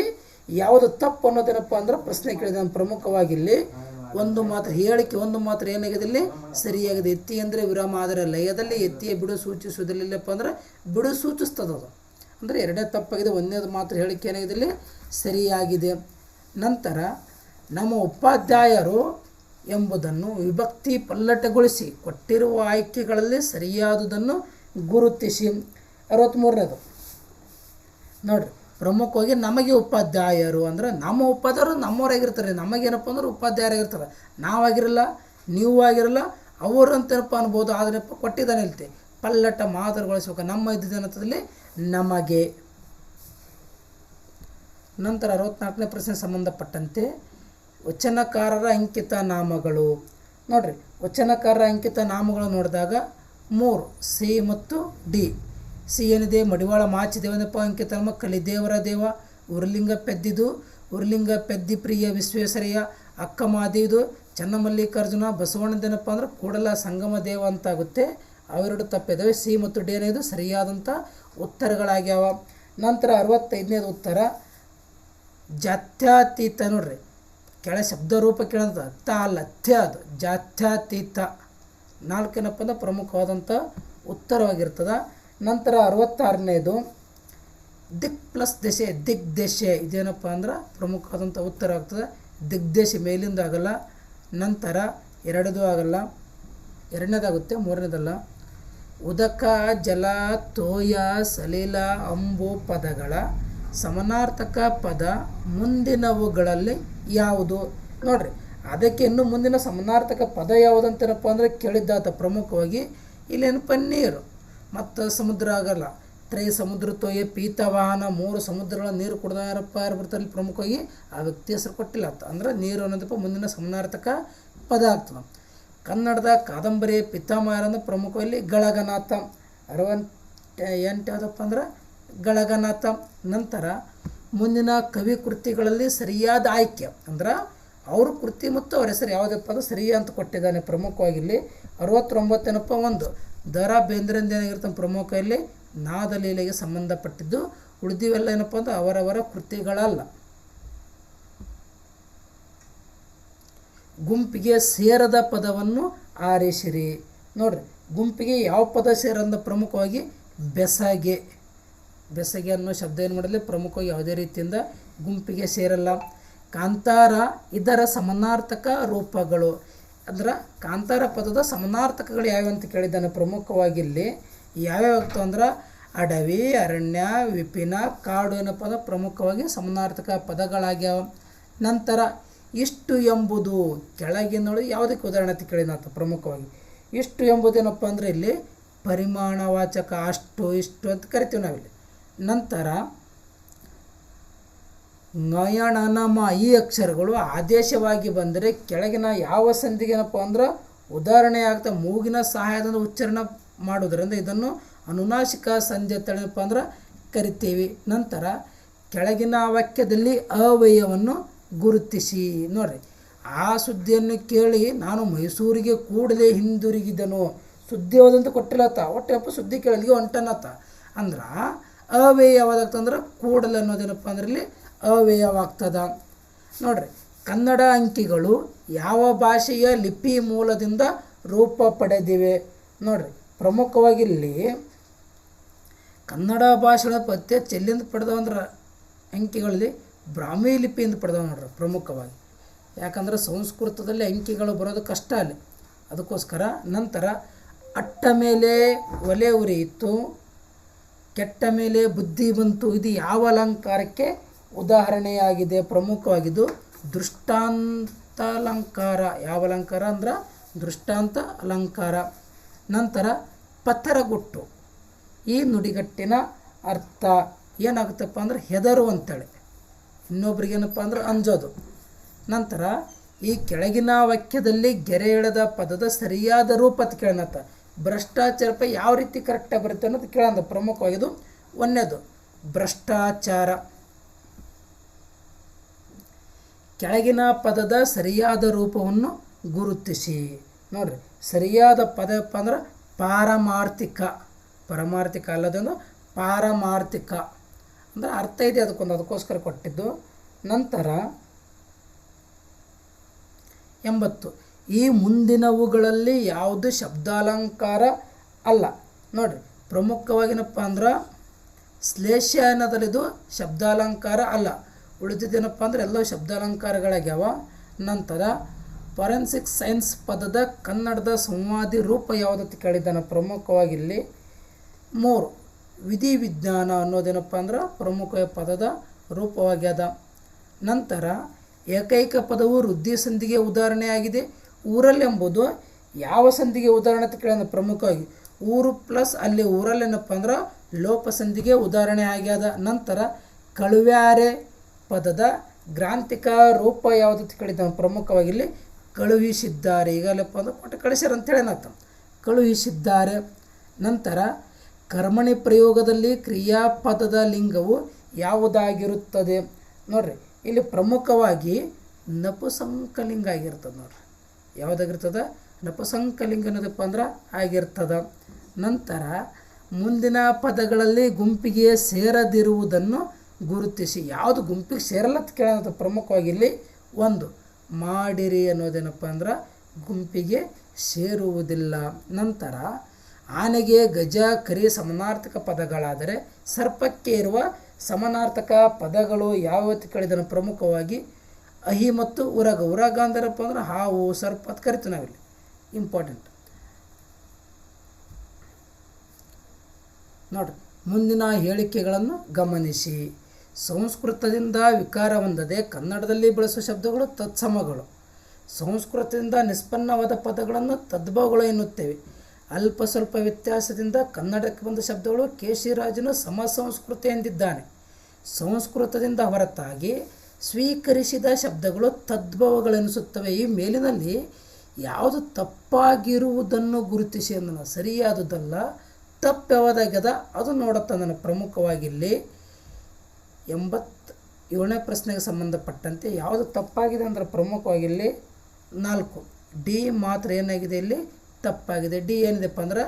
Speaker 1: ಯಾವುದು ತಪ್ಪು ಅನ್ನೋದೇನಪ್ಪ ಅಂದ್ರೆ ಪ್ರಶ್ನೆ ಕೇಳಿದ್ದಾನೆ. ಪ್ರಮುಖವಾಗಿ ಇಲ್ಲಿ ಒಂದು ಮಾತ್ರ ಹೇಳಿಕೆ ಒಂದು ಮಾತ್ರ ಏನಾಗಿದೆ ಇಲ್ಲಿ ಸರಿಯಾಗಿದೆ. ಎತ್ತಿ ಅಂದರೆ ವಿರಾಮ, ಆದರೆ ಲಯದಲ್ಲಿ ಎತ್ತಿಯ ಬಿಡು ಸೂಚಿಸುವುದಿಲ್ಲ. ಇಲ್ಲಪ್ಪ ಅಂದ್ರೆ ಬಿಡು ಸೂಚಿಸ್ತದೆ ಅದು ಅಂದರೆ ಎರಡೇ ತಪ್ಪಾಗಿದೆ. ಒಂದೇದು ಮಾತ್ರ ಹೇಳಿಕೆ ಏನಾಗಿದೆ ಇಲ್ಲಿ ಸರಿಯಾಗಿದೆ. ನಂತರ ನಮ್ಮ ಉಪಾಧ್ಯಾಯರು ಎಂಬುದನ್ನು ವಿಭಕ್ತಿ ಪಲ್ಲಟಗೊಳಿಸಿ ಕೊಟ್ಟಿರುವ ಆಯ್ಕೆಗಳಲ್ಲಿ ಸರಿಯಾದುದನ್ನು ಗುರುತಿಸಿ. 63ನೇದು ನೋಡಿರಿ. ಪ್ರಮುಖವಾಗಿ ನಮಗೆ ಉಪಾಧ್ಯಾಯರು ಅಂದ್ರೆ ನಮ್ಮ ಉಪಾಧ್ಯಾಯರು ನಮ್ಮವರಾಗಿರ್ತಾರೆ. ನಮಗೇನಪ್ಪ ಅಂದ್ರೆ ಉಪಾಧ್ಯಾಯರಾಗಿರ್ತಾರೆ. ನಾವಾಗಿರಲ್ಲ, ನೀವು ಆಗಿರಲ್ಲ, ಅವರು ಅಂತೇನಪ್ಪ ಅನ್ಬೋದು. ಆದ್ರಪ್ಪ ಕೊಟ್ಟಿದ್ದಾನೆ ಇಲ್ತೆ ಪಲ್ಲಟ ಮಾತುಗೊಳಿಸ್ಬೇಕು. ನಮ್ಮ ಇದ್ದಿದ್ದೇನಂತದಲ್ಲಿ ನಮಗೆ. ನಂತರ 64ನೇ ಪ್ರಶ್ನೆ ಸಂಬಂಧಪಟ್ಟಂತೆ ವಚನಕಾರರ ಅಂಕಿತ ನಾಮಗಳು ನೋಡ್ರಿ. ವಚನಕಾರರ ಅಂಕಿತ ನಾಮಗಳು ನೋಡಿದಾಗ 3 ಸಿ ಮತ್ತು ಡಿ. ಸಿ ಏನಿದೆ ಮಡಿವಾಳ ಮಾಚಿದೇವನಪ್ಪ ಅಂಕಿತ ನಾಮ ಕಲಿದೇವರ ದೇವ, ಉರ್ಲಿಂಗ ಪೆದ್ದಿದು, ಉರ್ಲಿಂಗ ಪೆದ್ದಿ ಪ್ರಿಯ ವಿಶ್ವೇಶ್ವರಯ್ಯ, ಅಕ್ಕ ಮಾದೇವಿದು ಚನ್ನಮಲ್ಲಿಕಾರ್ಜುನ, ಬಸವಣ್ಣದೇನಪ್ಪ ಅಂದ್ರೆ ಕೂಡಲ ಸಂಗಮ ದೇವ ಅಂತಾಗುತ್ತೆ. ಅವೆರಡು ತಪ್ಪಿದ್ದಾವೆ. ಸಿ ಮತ್ತು ಡಿ అనేది ಸರಿಯಾದಂಥ ಉತ್ತರಗಳಾಗ್ಯಾವ. ನಂತರ 65ನೇದು ಉತ್ತರ ಜಾತ್ಯತೀತ ನೋಡ್ರಿ. ಕೆಳ ಶಬ್ದ ರೂಪ ಕೇಳಂತ ತ ಅಲ್ಲ ಥ್ಯ ಅದು ಜಾತ್ಯತೀತ. 4 ಏನಪ್ಪ ಅಂದ್ರೆ ಪ್ರಮುಖವಾದಂಥ ಉತ್ತರವಾಗಿರ್ತದೆ. ನಂತರ 66ನೇದು ದಿಕ್ ಪ್ಲಸ್ ದೆಸೆ ದಿಗ್ದೆಸೆ. ಇದೇನಪ್ಪ ಅಂದ್ರೆ ಪ್ರಮುಖವಾದಂಥ ಉತ್ತರ ಆಗ್ತದೆ. ದಿಗ್ದೆಸೆ ಮೇಲಿಂದ ಆಗಲ್ಲ. ನಂತರ 2ದು ಆಗಲ್ಲ, 2ನೇದಾಗುತ್ತೆ, 3ನೇದಲ್ಲ. ಉದಕ ಜಲ ತೋಯ ಸಲಿಲ ಅಂಬು ಪದಗಳ ಸಮಾನಾರ್ಥಕ ಪದ ಮುಂದಿನವುಗಳಲ್ಲಿ ಯಾವುದು ನೋಡ್ರಿ. ಅದಕ್ಕೆ ಇನ್ನು ಮುಂದಿನ ಸಮಾನಾರ್ಥಕ ಪದ ಯಾವುದಂತೇನಪ್ಪ ಅಂದರೆ ಕೇಳಿದ್ದಾತ. ಪ್ರಮುಖವಾಗಿ ಇಲ್ಲೇನಪ್ಪ ನೀರು ಮತ್ತು ಸಮುದ್ರ ಆಗಲ್ಲ. ತ್ರೈ ಸಮುದ್ರ ತೋಯ ಪೀತವಾಹನ 3 ಸಮುದ್ರಗಳ ನೀರು ಕುಡ್ದ ಯಾರಪ್ಪ ಯಾರು ಬರ್ತಾರೆ ಪ್ರಮುಖವಾಗಿ ಆ ವ್ಯಕ್ತಿ ಹೆಸರು ಕೊಟ್ಟಿಲ್ಲ ಅಂತ ಅಂದ್ರೆ ನೀರು ಅನ್ನೋದಪ್ಪ ಮುಂದಿನ ಸಮಾನಾರ್ಥಕ ಪದ ಆಗ್ತದೆ. ಕನ್ನಡದ ಕಾದಂಬರಿ ಪಿತಾಮಹರಂದ್ರೆ ಪ್ರಮುಖವಾಗಿ ಗಳಗನಾಥ. 68 ಯಾವುದಪ್ಪ ಅಂದ್ರೆ ಗಳಗನಾಥ. ನಂತರ ಮುಂದಿನ ಕವಿ ಕೃತಿಗಳಲ್ಲಿ ಸರಿಯಾದ ಆಯ್ಕೆ ಅಂದ್ರೆ ಅವ್ರ ಕೃತಿ ಮತ್ತು ಅವ್ರ ಹೆಸರು ಯಾವುದಪ್ಪ ಅಂದ್ರೆ ಸರಿ ಅಂತ ಕೊಟ್ಟಿದ್ದಾನೆ. ಪ್ರಮುಖವಾಗಿ ಇಲ್ಲಿ 69 ಏನಪ್ಪ ಒಂದು ದ.ರಾ. ಬೇಂದ್ರೆಂದು ಏನಾಗಿರ್ತಾನೆ ಪ್ರಮುಖ ಇಲ್ಲಿ ನಾದ ಲೀಲೆಗೆ ಸಂಬಂಧಪಟ್ಟಿದ್ದು. ಉಳಿದಿವೆಲ್ಲ ಏನಪ್ಪ ಅಂದ್ರೆ ಅವರವರ ಕೃತಿಗಳಲ್ಲ. ಗುಂಪಿಗೆ ಸೇರದ ಪದವನ್ನು ಆರಿಸಿರಿ ನೋಡ್ರಿ. ಗುಂಪಿಗೆ ಯಾವ ಪದ ಸೇರಂದ ಪ್ರಮುಖವಾಗಿ ಬೆಸಗೆ. ಬೆಸಗೆ ಅನ್ನೋ ಶಬ್ದ ಏನು ಮಾಡಲಿ ಪ್ರಮುಖವಾಗಿ ಯಾವುದೇ ರೀತಿಯಿಂದ ಗುಂಪಿಗೆ ಸೇರಲ್ಲ. ಕಾಂತಾರ ಇದರ ಸಮಾನಾರ್ಥಕ ರೂಪಗಳು ಅಂದ್ರೆ ಕಾಂತಾರ ಪದದ ಸಮಾನಾರ್ಥಕಗಳು ಯಾವ್ಯಾವ ಅಂತ ಕೇಳಿದ್ದಾನೆ. ಪ್ರಮುಖವಾಗಿ ಇಲ್ಲಿ ಯಾವ್ಯಾವ ಆಗ್ತವೆ ಅಂದ್ರೆ ಅಡವಿ, ಅರಣ್ಯ, ವಿಪಿನ, ಕಾಡು ಏನಪ್ಪ ಅಂದ್ರೆ ಪ್ರಮುಖವಾಗಿ ಸಮಾನಾರ್ಥಕ ಪದಗಳಾಗ್ಯಾವ. ನಂತರ ಇಷ್ಟು ಎಂಬುದು ಕೆಳಗಿನೊಳಗೆ ಯಾವುದಕ್ಕೆ ಉದಾಹರಣೆ ಅಂತ ಕೇಳಿದಾತ. ಪ್ರಮುಖವಾಗಿ ಇಷ್ಟು ಎಂಬುದೇನಪ್ಪ ಅಂದರೆ ಇಲ್ಲಿ ಪರಿಮಾಣವಾಚಕ. ಅಷ್ಟು ಇಷ್ಟು ಅಂತ ಕರಿತೀವಿ ನಾವಿಲ್ಲಿ. ನಂತರ ಞಯಣನಮ ಈ ಅಕ್ಷರಗಳು ಆದೇಶವಾಗಿ ಬಂದರೆ ಕೆಳಗಿನ ಯಾವ ಸಂಧಿಗೇನಪ್ಪ ಅಂದ್ರೆ ಉದಾಹರಣೆ ಆಗ್ತಾ ಮೂಗಿನ ಸಹಾಯದಿಂದ ಉಚ್ಚಾರಣೆ ಮಾಡೋದ್ರಿಂದ ಇದನ್ನು ಅನುನಾಸಿಕ ಸಂಧಿ ಅಂತೇಳಪ್ಪ ಅಂದ್ರೆ ಕರಿತೀವಿ. ನಂತರ ಕೆಳಗಿನ ವಾಕ್ಯದಲ್ಲಿ ಅವಯವನ್ನು ಗುರುತಿಸಿ ನೋಡ್ರಿ. ಆ ಸುದ್ದಿಯನ್ನು ಕೇಳಿ ನಾನು ಮೈಸೂರಿಗೆ ಕೂಡಲೇ ಹಿಂದಿರುಗಿದನು. ಸುದ್ದಿ ಯಾವುದಂತ ಕೊಟ್ಟಿಲ್ಲತ್ತ, ಒಟ್ಟೆನಪ್ಪ ಸುದ್ದಿ ಕೇಳಲಿಗೆ ಹೊಂಟನತ್ತ ಅಂದ್ರೆ ಅವ್ಯಯ ಯಾವುದಾಗ್ತಂದ್ರೆ ಕೂಡಲೇ ಅನ್ನೋದೇನಪ್ಪ ಅಂದ್ರೆ ಇಲ್ಲಿ ಅವ್ಯಯವಾಗ್ತದ ನೋಡ್ರಿ. ಕನ್ನಡ ಅಂಕಿಗಳು ಯಾವ ಭಾಷೆಯ ಲಿಪಿ ಮೂಲದಿಂದ ರೂಪ ಪಡೆದಿವೆ ನೋಡ್ರಿ. ಪ್ರಮುಖವಾಗಿ ಇಲ್ಲಿ ಕನ್ನಡ ಭಾಷೆಗಳ ಪದ್ಯ ಚೆಲ್ಲಿಂದ ಪಡೆದವಂದ್ರೆ ಅಂಕಿಗಳಲ್ಲಿ ಬ್ರಾಹ್ಮಿ ಲಿಪಿಯಿಂದ ಪಡೆದವ ನೋಡ್ರಿ ಪ್ರಮುಖವಾಗಿ. ಯಾಕಂದ್ರೆ ಸಂಸ್ಕೃತದಲ್ಲಿ ಅಂಕಿಗಳು ಬರೋದು ಕಷ್ಟ ಅಲ್ಲಿ, ಅದಕ್ಕೋಸ್ಕರ. ನಂತರ ಅಟ್ಟ ಮೇಲೆ ಒಲೆ ಉರಿಯಿತು, ಕೆಟ್ಟ ಮೇಲೆ ಬುದ್ಧಿ ಬಂತು. ಇದು ಯಾವ ಅಲಂಕಾರಕ್ಕೆ ಉದಾಹರಣೆಯಾಗಿದೆ. ಪ್ರಮುಖವಾಗಿದ್ದು ದೃಷ್ಟಾಂತಾಲಂಕಾರ. ಯಾವ ಅಲಂಕಾರ ಅಂದ್ರೆ ದೃಷ್ಟಾಂತ ಅಲಂಕಾರ. ನಂತರ ಪಥರಗುಟ್ಟು. ಈ ನುಡಿಗಟ್ಟಿನ ಅರ್ಥ ಏನಾಗುತ್ತಪ್ಪ ಅಂದ್ರೆ ಹೆದರು ಅಂತೇಳಿ, ಇನ್ನೊಬ್ರಿಗೇನಪ್ಪ ಅಂದ್ರೆ ಅಂಜೋದು. ನಂತರ ಈ ಕೆಳಗಿನ ವಾಕ್ಯದಲ್ಲಿ ಗೆರೆ ಎಳೆದ ಪದದ ಸರಿಯಾದ ರೂಪ ಅಂತ ಕೇಳನತ್ತ. ಭ್ರಷ್ಟಾಚಾರ ಯಾವ ರೀತಿ ಕರೆಕ್ಟಾಗಿ ಬರುತ್ತೆ ಅನ್ನೋದು ಕೇಳಂದ. ಪ್ರಮುಖವಾಗಿದ್ದು ಒಂದನೇದು ಭ್ರಷ್ಟಾಚಾರ. ಕೆಳಗಿನ ಪದದ ಸರಿಯಾದ ರೂಪವನ್ನು ಗುರುತಿಸಿ. ನೋಡ್ರಿ, ಸರಿಯಾದ ಪದಪ್ಪ ಅಂದ್ರೆ ಪಾರಮಾರ್ಥಿಕ. ಪರಮಾರ್ಥಿಕ ಅಲ್ಲದೊಂದು ಪಾರಮಾರ್ಥಿಕ ಅಂದ್ರೆ ಅರ್ಥ ಇದೆ ಅದಕ್ಕೋಸ್ಕರ ಕೊಟ್ಟಿದ್ದು. ನಂತರ 80. ಈ ಮುಂದಿನವುಗಳಲ್ಲಿ ಯಾವುದು ಶಬ್ದಾಲಂಕಾರ ಅಲ್ಲ. ನೋಡ್ರಿ, ಪ್ರಮುಖವಾಗಿನಪ್ಪ ಅಂದ್ರೆ ಶ್ಲೇಷ ಅನ್ನೋದಲ್ಲಿದು ಶಬ್ದಾಲಂಕಾರ ಅಲ್ಲ. ಉಳಿದಿದ್ದೇನಪ್ಪ ಅಂದ್ರೆ ಎಲ್ಲ ಶಬ್ದಾಲಂಕಾರಗಳಾಗ್ಯಾವ. ನಂತರ ಫಾರೆನ್ಸಿಕ್ ಸೈನ್ಸ್ ಪದದ ಕನ್ನಡದ ಸಂವಾದಿ ರೂಪ ಯಾವುದಂತ ಕೇಳಿದ್ದಾನೆ. ಪ್ರಮುಖವಾಗಿ ಇಲ್ಲಿ 3 ವಿಧಿವಿಜ್ಞಾನ ಅನ್ನೋದೇನಪ್ಪ ಅಂದ್ರೆ ಪ್ರಮುಖ ಪದದ ರೂಪವಾಗ್ಯದ. ನಂತರ ಏಕೈಕ ಪದವು ವೃದ್ಧಿ ಸಂಧಿಗೆ ಉದಾಹರಣೆಯಾಗಿದೆ. ಊರಲ್ಲೆಂಬುದು ಯಾವ ಸಂಧಿಗೆ ಉದಾಹರಣೆ ಅಂತ ಕೇಳಿದ. ಪ್ರಮುಖವಾಗಿ ಊರು ಪ್ಲಸ್ ಅಲ್ಲಿ ಊರಲ್ಲೇನಪ್ಪ ಅಂದ್ರೆ ಲೋಪ ಸಂಧಿಗೆ ಉದಾಹರಣೆ ಆಗ್ಯದ. ನಂತರ ಕಳುವ್ಯಾರೆ ಪದದ ಗ್ರಾಂಥಿಕ ರೂಪ ಯಾವುದಂತ ಕೇಳಿದ್ದಾನೆ. ಪ್ರಮುಖವಾಗಿ ಇಲ್ಲಿ ಕಳುಹಿಸಿದ್ದಾರೆ. ಈಗಲಪ್ಪ ಅಂದ್ರೆ ಕೊಟ್ಟು ಕಳಿಸ್ಯಾರ ಅಂತೇಳಿ ಏನರ್ಥ, ಕಳುಹಿಸಿದ್ದಾರೆ. ನಂತರ ಕರ್ಮಣಿ ಪ್ರಯೋಗದಲ್ಲಿ ಕ್ರಿಯಾಪದದ ಲಿಂಗವು ಯಾವುದಾಗಿರುತ್ತದೆ. ನೋಡ್ರಿ, ಇಲ್ಲಿ ಪ್ರಮುಖವಾಗಿ ನಪುಸಂಕಲಿಂಗ ಆಗಿರ್ತದೆ. ನೋಡ್ರಿ, ಯಾವುದಾಗಿರ್ತದೆ? ನಪುಸಂಕಲಿಂಗ ಅನ್ನೋದಪ್ಪ ಅಂದ್ರೆ ಆಗಿರ್ತದೆ. ನಂತರ ಮುಂದಿನ ಪದಗಳಲ್ಲಿ ಗುಂಪಿಗೆ ಸೇರದಿರುವುದನ್ನು ಗುರುತಿಸಿ. ಯಾವುದು ಗುಂಪಿಗೆ ಸೇರಲ್ಲ ಅಂತ ಕೇಳೋದು. ಪ್ರಮುಖವಾಗಿ ಇಲ್ಲಿ 1 ಮಾಡಿರಿ ಅನ್ನೋದೇನಪ್ಪ ಅಂದ್ರೆ ಗುಂಪಿಗೆ ಸೇರುವುದಿಲ್ಲ. ನಂತರ ಆನೆಗೆ ಗಜ ಕರಿ ಸಮಾನಾರ್ಥಕ ಪದಗಳಾದರೆ ಸರ್ಪಕ್ಕೆ ಇರುವ ಸಮಾನಾರ್ಥಕ ಪದಗಳು ಯಾವ ಕೇಳಿದನು. ಪ್ರಮುಖವಾಗಿ ಅಹಿ ಮತ್ತು ಉರಗ. ಉರಗ ಅಂದ್ರಪ್ಪ ಅಂದ್ರೆ ಹಾವು, ಸರ್ಪ ಅಂತ ಕರಿತೀವಿ ನಾವಿಲ್ಲಿ. ಇಂಪಾರ್ಟೆಂಟ್ ನೋಡ್ರಿ. ಮುಂದಿನ ಹೇಳಿಕೆಗಳನ್ನು ಗಮನಿಸಿ. ಸಂಸ್ಕೃತದಿಂದ ವಿಕಾರ ಹೊಂದದೆ ಕನ್ನಡದಲ್ಲಿ ಬಳಸುವ ಶಬ್ದಗಳು ತತ್ಸಮಗಳು. ಸಂಸ್ಕೃತದಿಂದ ನಿಷ್ಪನ್ನವಾದ ಪದಗಳನ್ನು ತದ್ಭವಗಳು ಎನ್ನುತ್ತೇವೆ. ಅಲ್ಪ ಸ್ವಲ್ಪ ವ್ಯತ್ಯಾಸದಿಂದ ಕನ್ನಡಕ್ಕೆ ಬಂದ ಶಬ್ದಗಳು ಕೇಶಿರಾಜನು ಸಮ ಸಂಸ್ಕೃತ ಎಂದಿದ್ದಾನೆ. ಸಂಸ್ಕೃತದಿಂದ ಹೊರತಾಗಿ ಸ್ವೀಕರಿಸಿದ ಶಬ್ದಗಳು ತದ್ಭವಗಳೆನಿಸುತ್ತವೆ. ಈ ಮೇಲಿನಲ್ಲಿ ಯಾವುದು ತಪ್ಪಾಗಿರುವುದನ್ನು ಗುರುತಿಸಿ ಅಂದನು. ಸರಿಯಾದುದಲ್ಲ, ತಪ್ಪು ಯಾವುದಾಗ್ಯದ ಅದು ನೋಡುತ್ತಾನೆ. ಪ್ರಮುಖವಾಗಿ ಇಲ್ಲಿ 87ನೇ ಪ್ರಶ್ನೆಗೆ ಸಂಬಂಧಪಟ್ಟಂತೆ ಯಾವುದು ತಪ್ಪಾಗಿದೆ ಅಂದರೆ ಪ್ರಮುಖವಾಗಿ ಇಲ್ಲಿ 4 ಡಿ ಮಾತ್ರ ಏನಾಗಿದೆ, ಇಲ್ಲಿ ತಪ್ಪಾಗಿದೆ. ಡಿ ಏನಿದೆಪ್ಪ ಅಂದ್ರೆ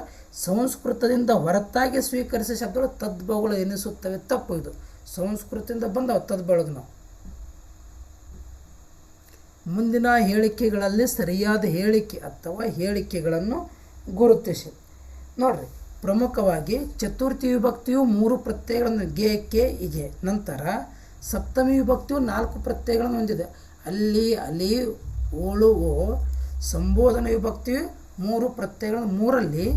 Speaker 1: ಸಂಸ್ಕೃತದಿಂದ ಹೊರತಾಗಿ ಸ್ವೀಕರಿಸಿದ ಶಬ್ದಗಳು ತದ್ಭವಗಳು ಎನಿಸುತ್ತವೆ. ತಪ್ಪು ಇದು. ಸಂಸ್ಕೃತದಿಂದ ಬಂದವು ತದ್ಭವಗಳು. ನಾವು ಮುಂದಿನ ಹೇಳಿಕೆಗಳಲ್ಲಿ ಸರಿಯಾದ ಹೇಳಿಕೆ ಅಥವಾ ಹೇಳಿಕೆಗಳನ್ನು ಗುರುತಿಸಿ. ನೋಡ್ರಿ, ಪ್ರಮುಖವಾಗಿ ಚತುರ್ಥಿ ವಿಭಕ್ತಿಯು 3 ಪ್ರತ್ಯಯಗಳನ್ನು ಗೆ, ಕೆ, ಇಗೆ. ನಂತರ ಸಪ್ತಮಿ ವಿಭಕ್ತಿಯು 4 ಪ್ರತ್ಯಯಗಳನ್ನು ಹೊಂದಿದೆ. ಅಲ್ಲಿ, ಅಲಿ, ಓಳು, ಓ. ಸಂಬೋಧನಾ ವಿಭಕ್ತಿಯು 3 ಪ್ರತ್ಯಯಗಳು. 3ರಲ್ಲಿ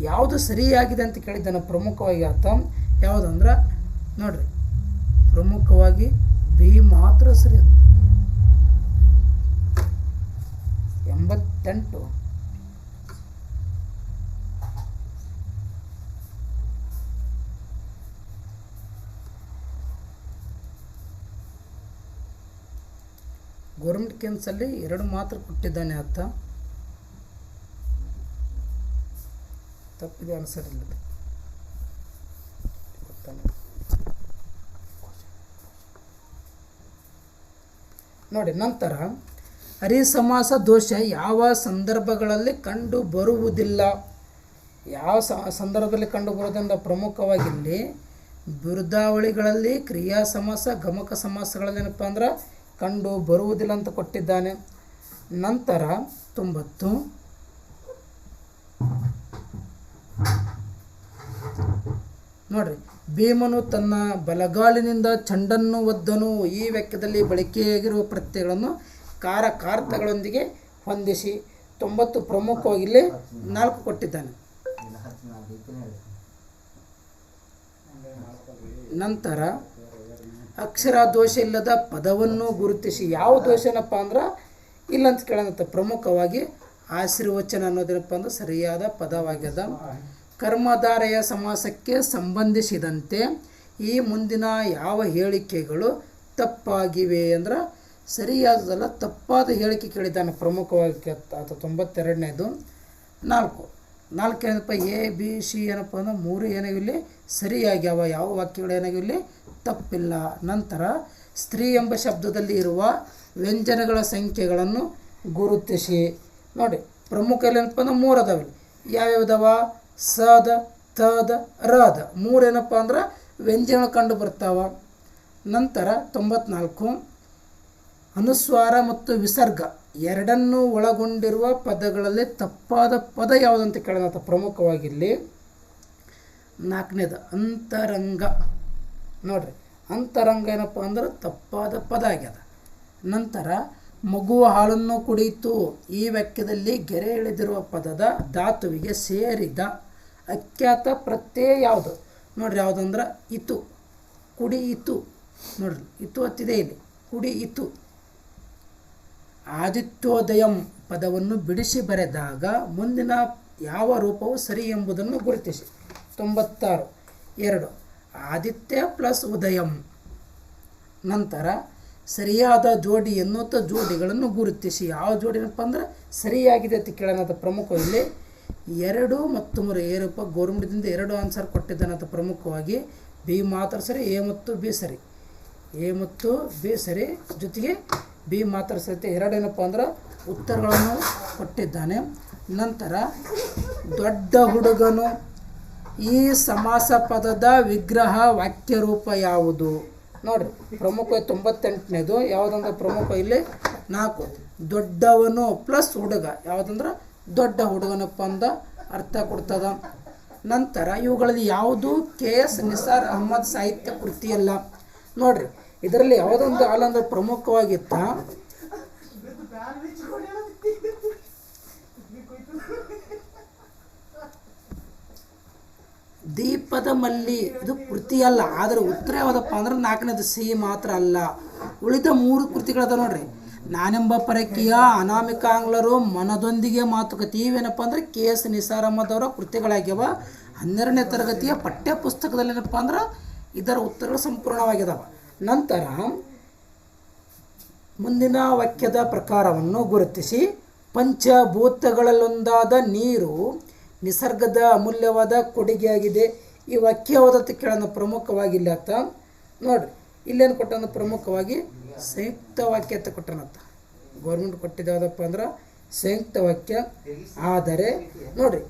Speaker 1: ಯಾವುದು ಸರಿಯಾಗಿದೆ ಅಂತ ಕೇಳಿದ್ದಾನೆ. ಪ್ರಮುಖವಾಗಿ ಆತ ಯಾವುದಂದ್ರೆ ನೋಡ್ರಿ, ಪ್ರಮುಖವಾಗಿ ಬಿ ಮಾತ್ರ ಸರಿ. 88 ಗೌರ್ಮೆಂಟ್ ಕೆನ್ಸಲ್ಲಿ 2 ಮಾತ್ರ ಕೊಟ್ಟಿದ್ದಾನೆ ಆತ. ತಪ್ಪಿದೆ ಅನ್ಸರಿಲ್ಲ. ನೋಡಿ, ನಂತರ ಹರಿಸಮಾಸ ದೋಷ ಯಾವ ಸಂದರ್ಭಗಳಲ್ಲಿ ಕಂಡು ಬರುವುದಿಲ್ಲ. ಯಾವ ಸಂದರ್ಭದಲ್ಲಿ ಕಂಡು ಬರುವುದರಿಂದ ಪ್ರಮುಖವಾಗಿ ಇಲ್ಲಿ ಬಿರುದಾವಳಿಗಳಲ್ಲಿ ಕ್ರಿಯಾ ಸಮಾಸ ಗಮಕ ಸಮಾಸಗಳಲ್ಲಿ ಏನಪ್ಪ ಅಂದ್ರೆ ಕಂಡು ಬರುವುದಿಲ್ಲ ಅಂತ ಕೊಟ್ಟಿದ್ದಾನೆ. ನಂತರ 90 ನೋಡ್ರಿ, ಭೀಮನು ತನ್ನ ಬಲಗಾಲಿನಿಂದ ಚಂಡನ್ನು ಒದ್ದನು. ಈ ವಾಕ್ಯದಲ್ಲಿ ಬಳಕೆಯಾಗಿರುವ ಪ್ರತ್ಯಯಗಳನ್ನು ಕಾರಕಾರ್ಥಗಳೊಂದಿಗೆ ಹೊಂದಿಸಿ. 90 ಪ್ರಮುಖವಾಗಿ ಇಲ್ಲಿ 4 ಕೊಟ್ಟಿದ್ದಾನೆ. ನಂತರ ಅಕ್ಷರ ದೋಷ ಇಲ್ಲದ ಪದವನ್ನು ಗುರುತಿಸಿ. ಯಾವ ದೋಷನಪ್ಪ ಅಂದ್ರೆ ಇಲ್ಲಂತ ಕೇಳೋಣಂತ. ಪ್ರಮುಖವಾಗಿ ಆಶೀರ್ವಚನ ಅನ್ನೋದೇನಪ್ಪ ಅಂದ್ರೆ ಸರಿಯಾದ ಪದವಾಗ್ಯದ. ಕರ್ಮಧಾರೆಯ ಸಮಾಸಕ್ಕೆ ಸಂಬಂಧಿಸಿದಂತೆ ಈ ಮುಂದಿನ ಯಾವ ಹೇಳಿಕೆಗಳು ತಪ್ಪಾಗಿವೆ ಅಂದ್ರೆ ಸರಿಯಾದಲ್ಲ, ತಪ್ಪಾದ ಹೇಳಿಕೆ ಕೇಳಿದ್ದಾನೆ ಪ್ರಮುಖವಾಗಿ. ಅದು 92ನೇದು. 4 ಏನಪ್ಪ, ಎ ಬಿ ಸಿ ಏನಪ್ಪ ಅಂದ್ರೆ 3 ಏನಾಗಿಲ್ಲಿ ಸರಿಯಾಗ್ಯಾವ. ಯಾವ ವಾಕ್ಯಗಳು ಏನಾಗಿಲ್ಲಿ ತಪ್ಪಿಲ್ಲ. ನಂತರ ಸ್ತ್ರೀ ಎಂಬ ಶಬ್ದದಲ್ಲಿ ಇರುವ ವ್ಯಂಜನಗಳ ಸಂಖ್ಯೆಗಳನ್ನು ಗುರುತಿಸಿ. ನೋಡಿ ಪ್ರಮುಖ ಏನಪ್ಪ ಅಂದ್ರೆ 3 ಅದಾವಿಲ್ಲಿ. ಯಾವ್ಯಾವ್ದವ? ಸದ, ತದ, ರದ 3 ಏನಪ್ಪ ಅಂದ್ರೆ ವ್ಯಂಜನ ಕಂಡು ಬರ್ತಾವ. ನಂತರ 94 ಅನುಸ್ವಾರ ಮತ್ತು ವಿಸರ್ಗ ಎರಡನ್ನೂ ಒಳಗೊಂಡಿರುವ ಪದಗಳಲ್ಲಿ ತಪ್ಪಾದ ಪದ ಯಾವುದಂತ ಕೇಳೋಣ. ಪ್ರಮುಖವಾಗಿಲ್ಲಿ 4ನೇದು ಅಂತರಂಗ. ನೋಡ್ರಿ ಅಂತರಂಗ ಏನಪ್ಪ ಅಂದ್ರೆ ತಪ್ಪಾದ ಪದ ಆಗ್ಯದ. ನಂತರ ಮಗುವ ಹಾಲನ್ನು ಕುಡಿಯಿತು. ಈ ವಾಕ್ಯದಲ್ಲಿ ಗೆರೆ ಎಳೆದಿರುವ ಪದದ ಧಾತುವಿಗೆ ಸೇರಿದ ಅಖ್ಯಾತ ಪ್ರತ್ಯಯ ಯಾವುದು? ನೋಡ್ರಿ ಯಾವುದಂದ್ರೆ ಇತು. ಕುಡಿಯಿತು. ನೋಡ್ರಿ ಇತು ಹತ್ತಿದೆ ಇಲ್ಲಿ, ಕುಡಿಯಿತು. ಆದಿತ್ಯೋದಯಂ ಪದವನ್ನು ಬಿಡಿಸಿ ಬರೆದಾಗ ಮುಂದಿನ ಯಾವ ರೂಪವು ಸರಿ ಎಂಬುದನ್ನು ಗುರುತಿಸಿ. 96 2 ಆದಿತ್ಯ ಪ್ಲಸ್ ಉದಯಂ. ನಂತರ ಸರಿಯಾದ ಜೋಡಿ ಎನ್ನುತ್ತ ಜೋಡಿಗಳನ್ನು ಗುರುತಿಸಿ. ಯಾವ ಜೋಡಿನಪ್ಪ ಅಂದ್ರೆ ಸರಿಯಾಗಿದೆ ಅಂತ ಕೇಳೋಣ. ಪ್ರಮುಖವಾಗಿ 2 ಮತ್ತು 3 ಏನಪ್ಪ ಗೌರ್ಮೆಂಟ್ದಿಂದ 2 ಆನ್ಸರ್ ಕೊಟ್ಟಿದ್ದಾನಂತ. ಪ್ರಮುಖವಾಗಿ ಬಿ ಮಾತ್ರ ಸರಿ, ಎ ಮತ್ತು ಬಿ ಸರಿ. ಎ ಮತ್ತು ಬಿ ಸರಿ, ಜೊತೆಗೆ ಬಿ ಮಾತ್ರ ಸರಿ. 2 ಏನಪ್ಪ ಅಂದ್ರೆ ಉತ್ತರಗಳನ್ನು ಕೊಟ್ಟಿದ್ದಾನೆ. ನಂತರ ದೊಡ್ಡ ಹುಡುಗನು ಈ ಸಮಾಸ ಪದದ ವಿಗ್ರಹ ವಾಕ್ಯ ರೂಪ ಯಾವುದು? ನೋಡಿರಿ ಪ್ರಮುಖ 98ನೇದು ಯಾವುದಂದ್ರೆ ಪ್ರಮುಖ ಇಲ್ಲಿ 4 ದೊಡ್ಡವನು ಪ್ಲಸ್ ಹುಡುಗ. ಯಾವುದಂದ್ರೆ ದೊಡ್ಡ ಹುಡುಗನಪ್ಪ ಅಂದ ಅರ್ಥ ಕೊಡ್ತದ. ನಂತರ ಇವುಗಳಲ್ಲಿ ಯಾವುದು KS ನಿಸಾರ್ ಅಹಮದ್ ಸಾಹಿತ್ಯ ಕೃತಿಯಲ್ಲ. ನೋಡ್ರಿ ಇದರಲ್ಲಿ ಯಾವುದೊಂದು ಅಲ್ಲಂದ್ರೆ ಪ್ರಮುಖವಾಗಿತ್ತ ದೀಪದ ಮಲ್ಲಿ. ಇದು ಕೃತಿ ಅಲ್ಲ. ಆದರೆ ಉತ್ತರ ಯಾವುದಪ್ಪ ಅಂದ್ರೆ 4ನೇದು ಸಿ ಮಾತ್ರ ಅಲ್ಲ. ಉಳಿದ 3 ಕೃತಿಗಳದ ನೋಡ್ರಿ. ನಾನೆಂಬ ಪರಕೀಯ, ಅನಾಮಿಕಾಂಗ್ಲರು, ಮನದೊಂದಿಗೆ ಮಾತುಕತೆ ಇವೇನಪ್ಪ ಅಂದ್ರೆ KS ನಿಸಾರ್ ಅಹಮದ್ ಅವರ ಕೃತಿಗಳಾಗ್ಯವ. 12ನೇ ತರಗತಿಯ ಪಠ್ಯ ಪುಸ್ತಕದಲ್ಲಿ ಏನಪ್ಪ ಅಂದ್ರೆ ಇದರ ಉತ್ತರಗಳು ಸಂಪೂರ್ಣವಾಗಿದ್ದಾವೆ. ನಂತರ ಮುಂದಿನ ವಾಕ್ಯದ ಪ್ರಕಾರವನ್ನು ಗುರುತಿಸಿ. ಪಂಚಭೂತಗಳಲ್ಲೊಂದಾದ ನೀರು ನಿಸರ್ಗದ ಅಮೂಲ್ಯವಾದ ಕೊಡುಗೆಯಾಗಿದೆ. ಈ ವಾಕ್ಯ ಯಾವುದಂತ ಕೇಳೋಣ. ಪ್ರಮುಖವಾಗಿಲ್ಲ ಅಂತ ನೋಡ್ರಿ ಇಲ್ಲೇನು ಕೊಟ್ಟಂತ ಪ್ರಮುಖವಾಗಿ ಸಂಯುಕ್ತ ವಾಕ್ಯ ಅಂತ ಕೊಟ್ಟನಂತ. ಗೌರ್ಮೆಂಟ್ ಕೊಟ್ಟಿದ್ದು ಯಾವುದಪ್ಪ ಅಂದ್ರೆ ಸಂಯುಕ್ತ ವಾಕ್ಯ. ಆದರೆ ನೋಡ್ರಿ